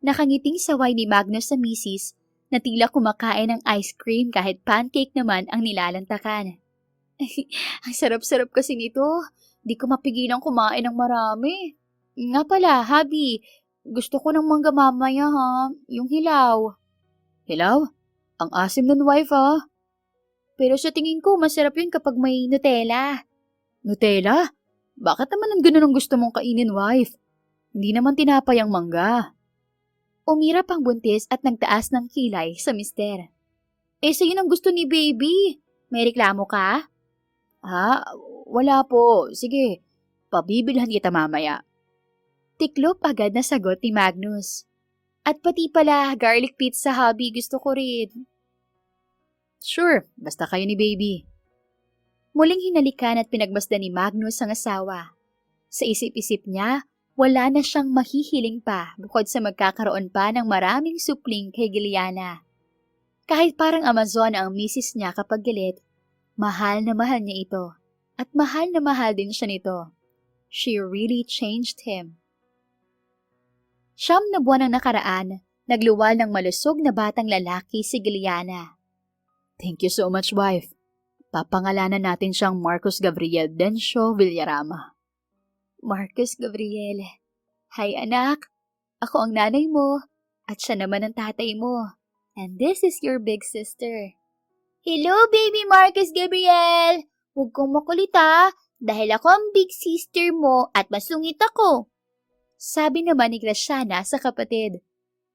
Nakangiting saway ni Magnus sa misis na tila kumakain ng ice cream kahit pancake naman ang nilalantakan. Ang sarap-sarap kasi nito. Di ko mapigilang kumain ng marami. Nga pala, Habi, gusto ko ng mangga mamaya ha, yung hilaw. Hilaw? Ang asim nun, wife ha? Pero sa tingin ko, masarap yun kapag may Nutella. Nutella? Bakit naman ang ganun ang gusto mong kainin, wife? Hindi naman tinapay ang mangga. Umirap ang buntis at nagtaas ng kilay sa mister. Sa'yo ang gusto ni baby. May reklamo ka? Ha? Wala po. Sige, pabibilhan kita mamaya. Tiklop agad na sagot ni Magnus. At pati pala, garlic pizza hubby gusto ko rin. Sure, basta kayo ni baby. Muling hinalikan at pinagmasdan ni Magnus ang asawa. Sa isip-isip niya, wala na siyang mahihiling pa bukod sa magkakaroon pa ng maraming supling kay Giuliana. Kahit parang Amazon ang misis niya kapag galit, mahal na mahal niya ito. At mahal na mahal din siya nito. She really changed him. 9 na buwan ang nakaraan, nagluwal ng malusog na batang lalaki si Giuliana. Thank you so much, wife. Papangalanan natin siyang Marcos Gabriel Dencio Villarama. Marcos Gabriel. Hi anak, ako ang nanay mo at siya naman ang tatay mo. And this is your big sister. Hello baby Marcos Gabriel! Huwag kong makulit dahil ako ang big sister mo at masungit ako. Sabi naman ni Graciana sa kapatid.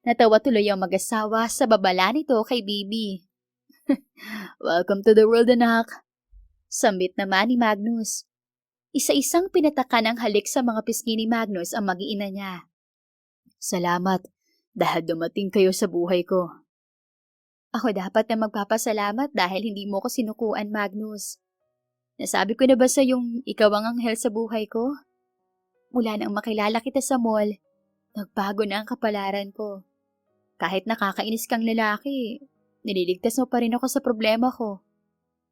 Natawa tuloy ang mag-asawa sa babala nito kay baby. Welcome to the world, anak. Sambit naman ni Magnus. Isa-isang pinataka ng halik sa mga pisngi ni Magnus ang mag-iina niya. Salamat dahil dumating kayo sa buhay ko. Ako dapat na magpapasalamat dahil hindi mo ko sinukuan, Magnus. Nasabi ko na ba sa yung ikaw ang anghel sa buhay ko? Mula nang makilala kita sa mall, nagbago na ang kapalaran ko. Kahit nakakainis kang lalaki, nililigtas mo pa rin ako sa problema ko.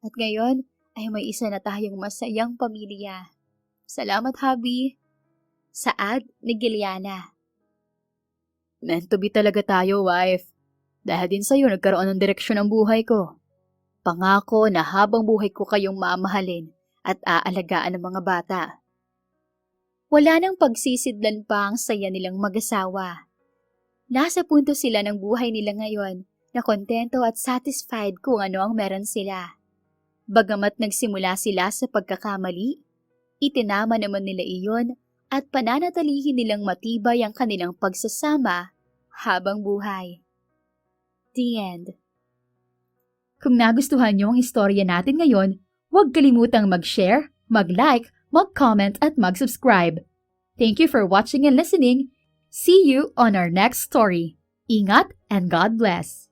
At ngayon, ay may isa na tayong masayang pamilya. Salamat, hubby. Saad ni Giuliana. Meant to be talaga tayo, wife. Dahil din sa'yo nagkaroon ng direksyon ang buhay ko. Pangako na habang buhay ko kayong mamahalin at aalagaan ng mga bata. Wala nang pagsisidlan pa ang saya nilang mag-asawa. Nasa punto sila ng buhay nila ngayon na kontento at satisfied kung ano ang meron sila. Bagamat nagsimula sila sa pagkakamali, itinama naman nila iyon at pananatilihin nilang matibay ang kanilang pagsasama habang buhay. The end. Kung nagustuhan niyo ang istorya natin ngayon, huwag kalimutang mag-share, mag-like, mag-comment at mag-subscribe. Thank you for watching and listening. See you on our next story. Ingat and God bless.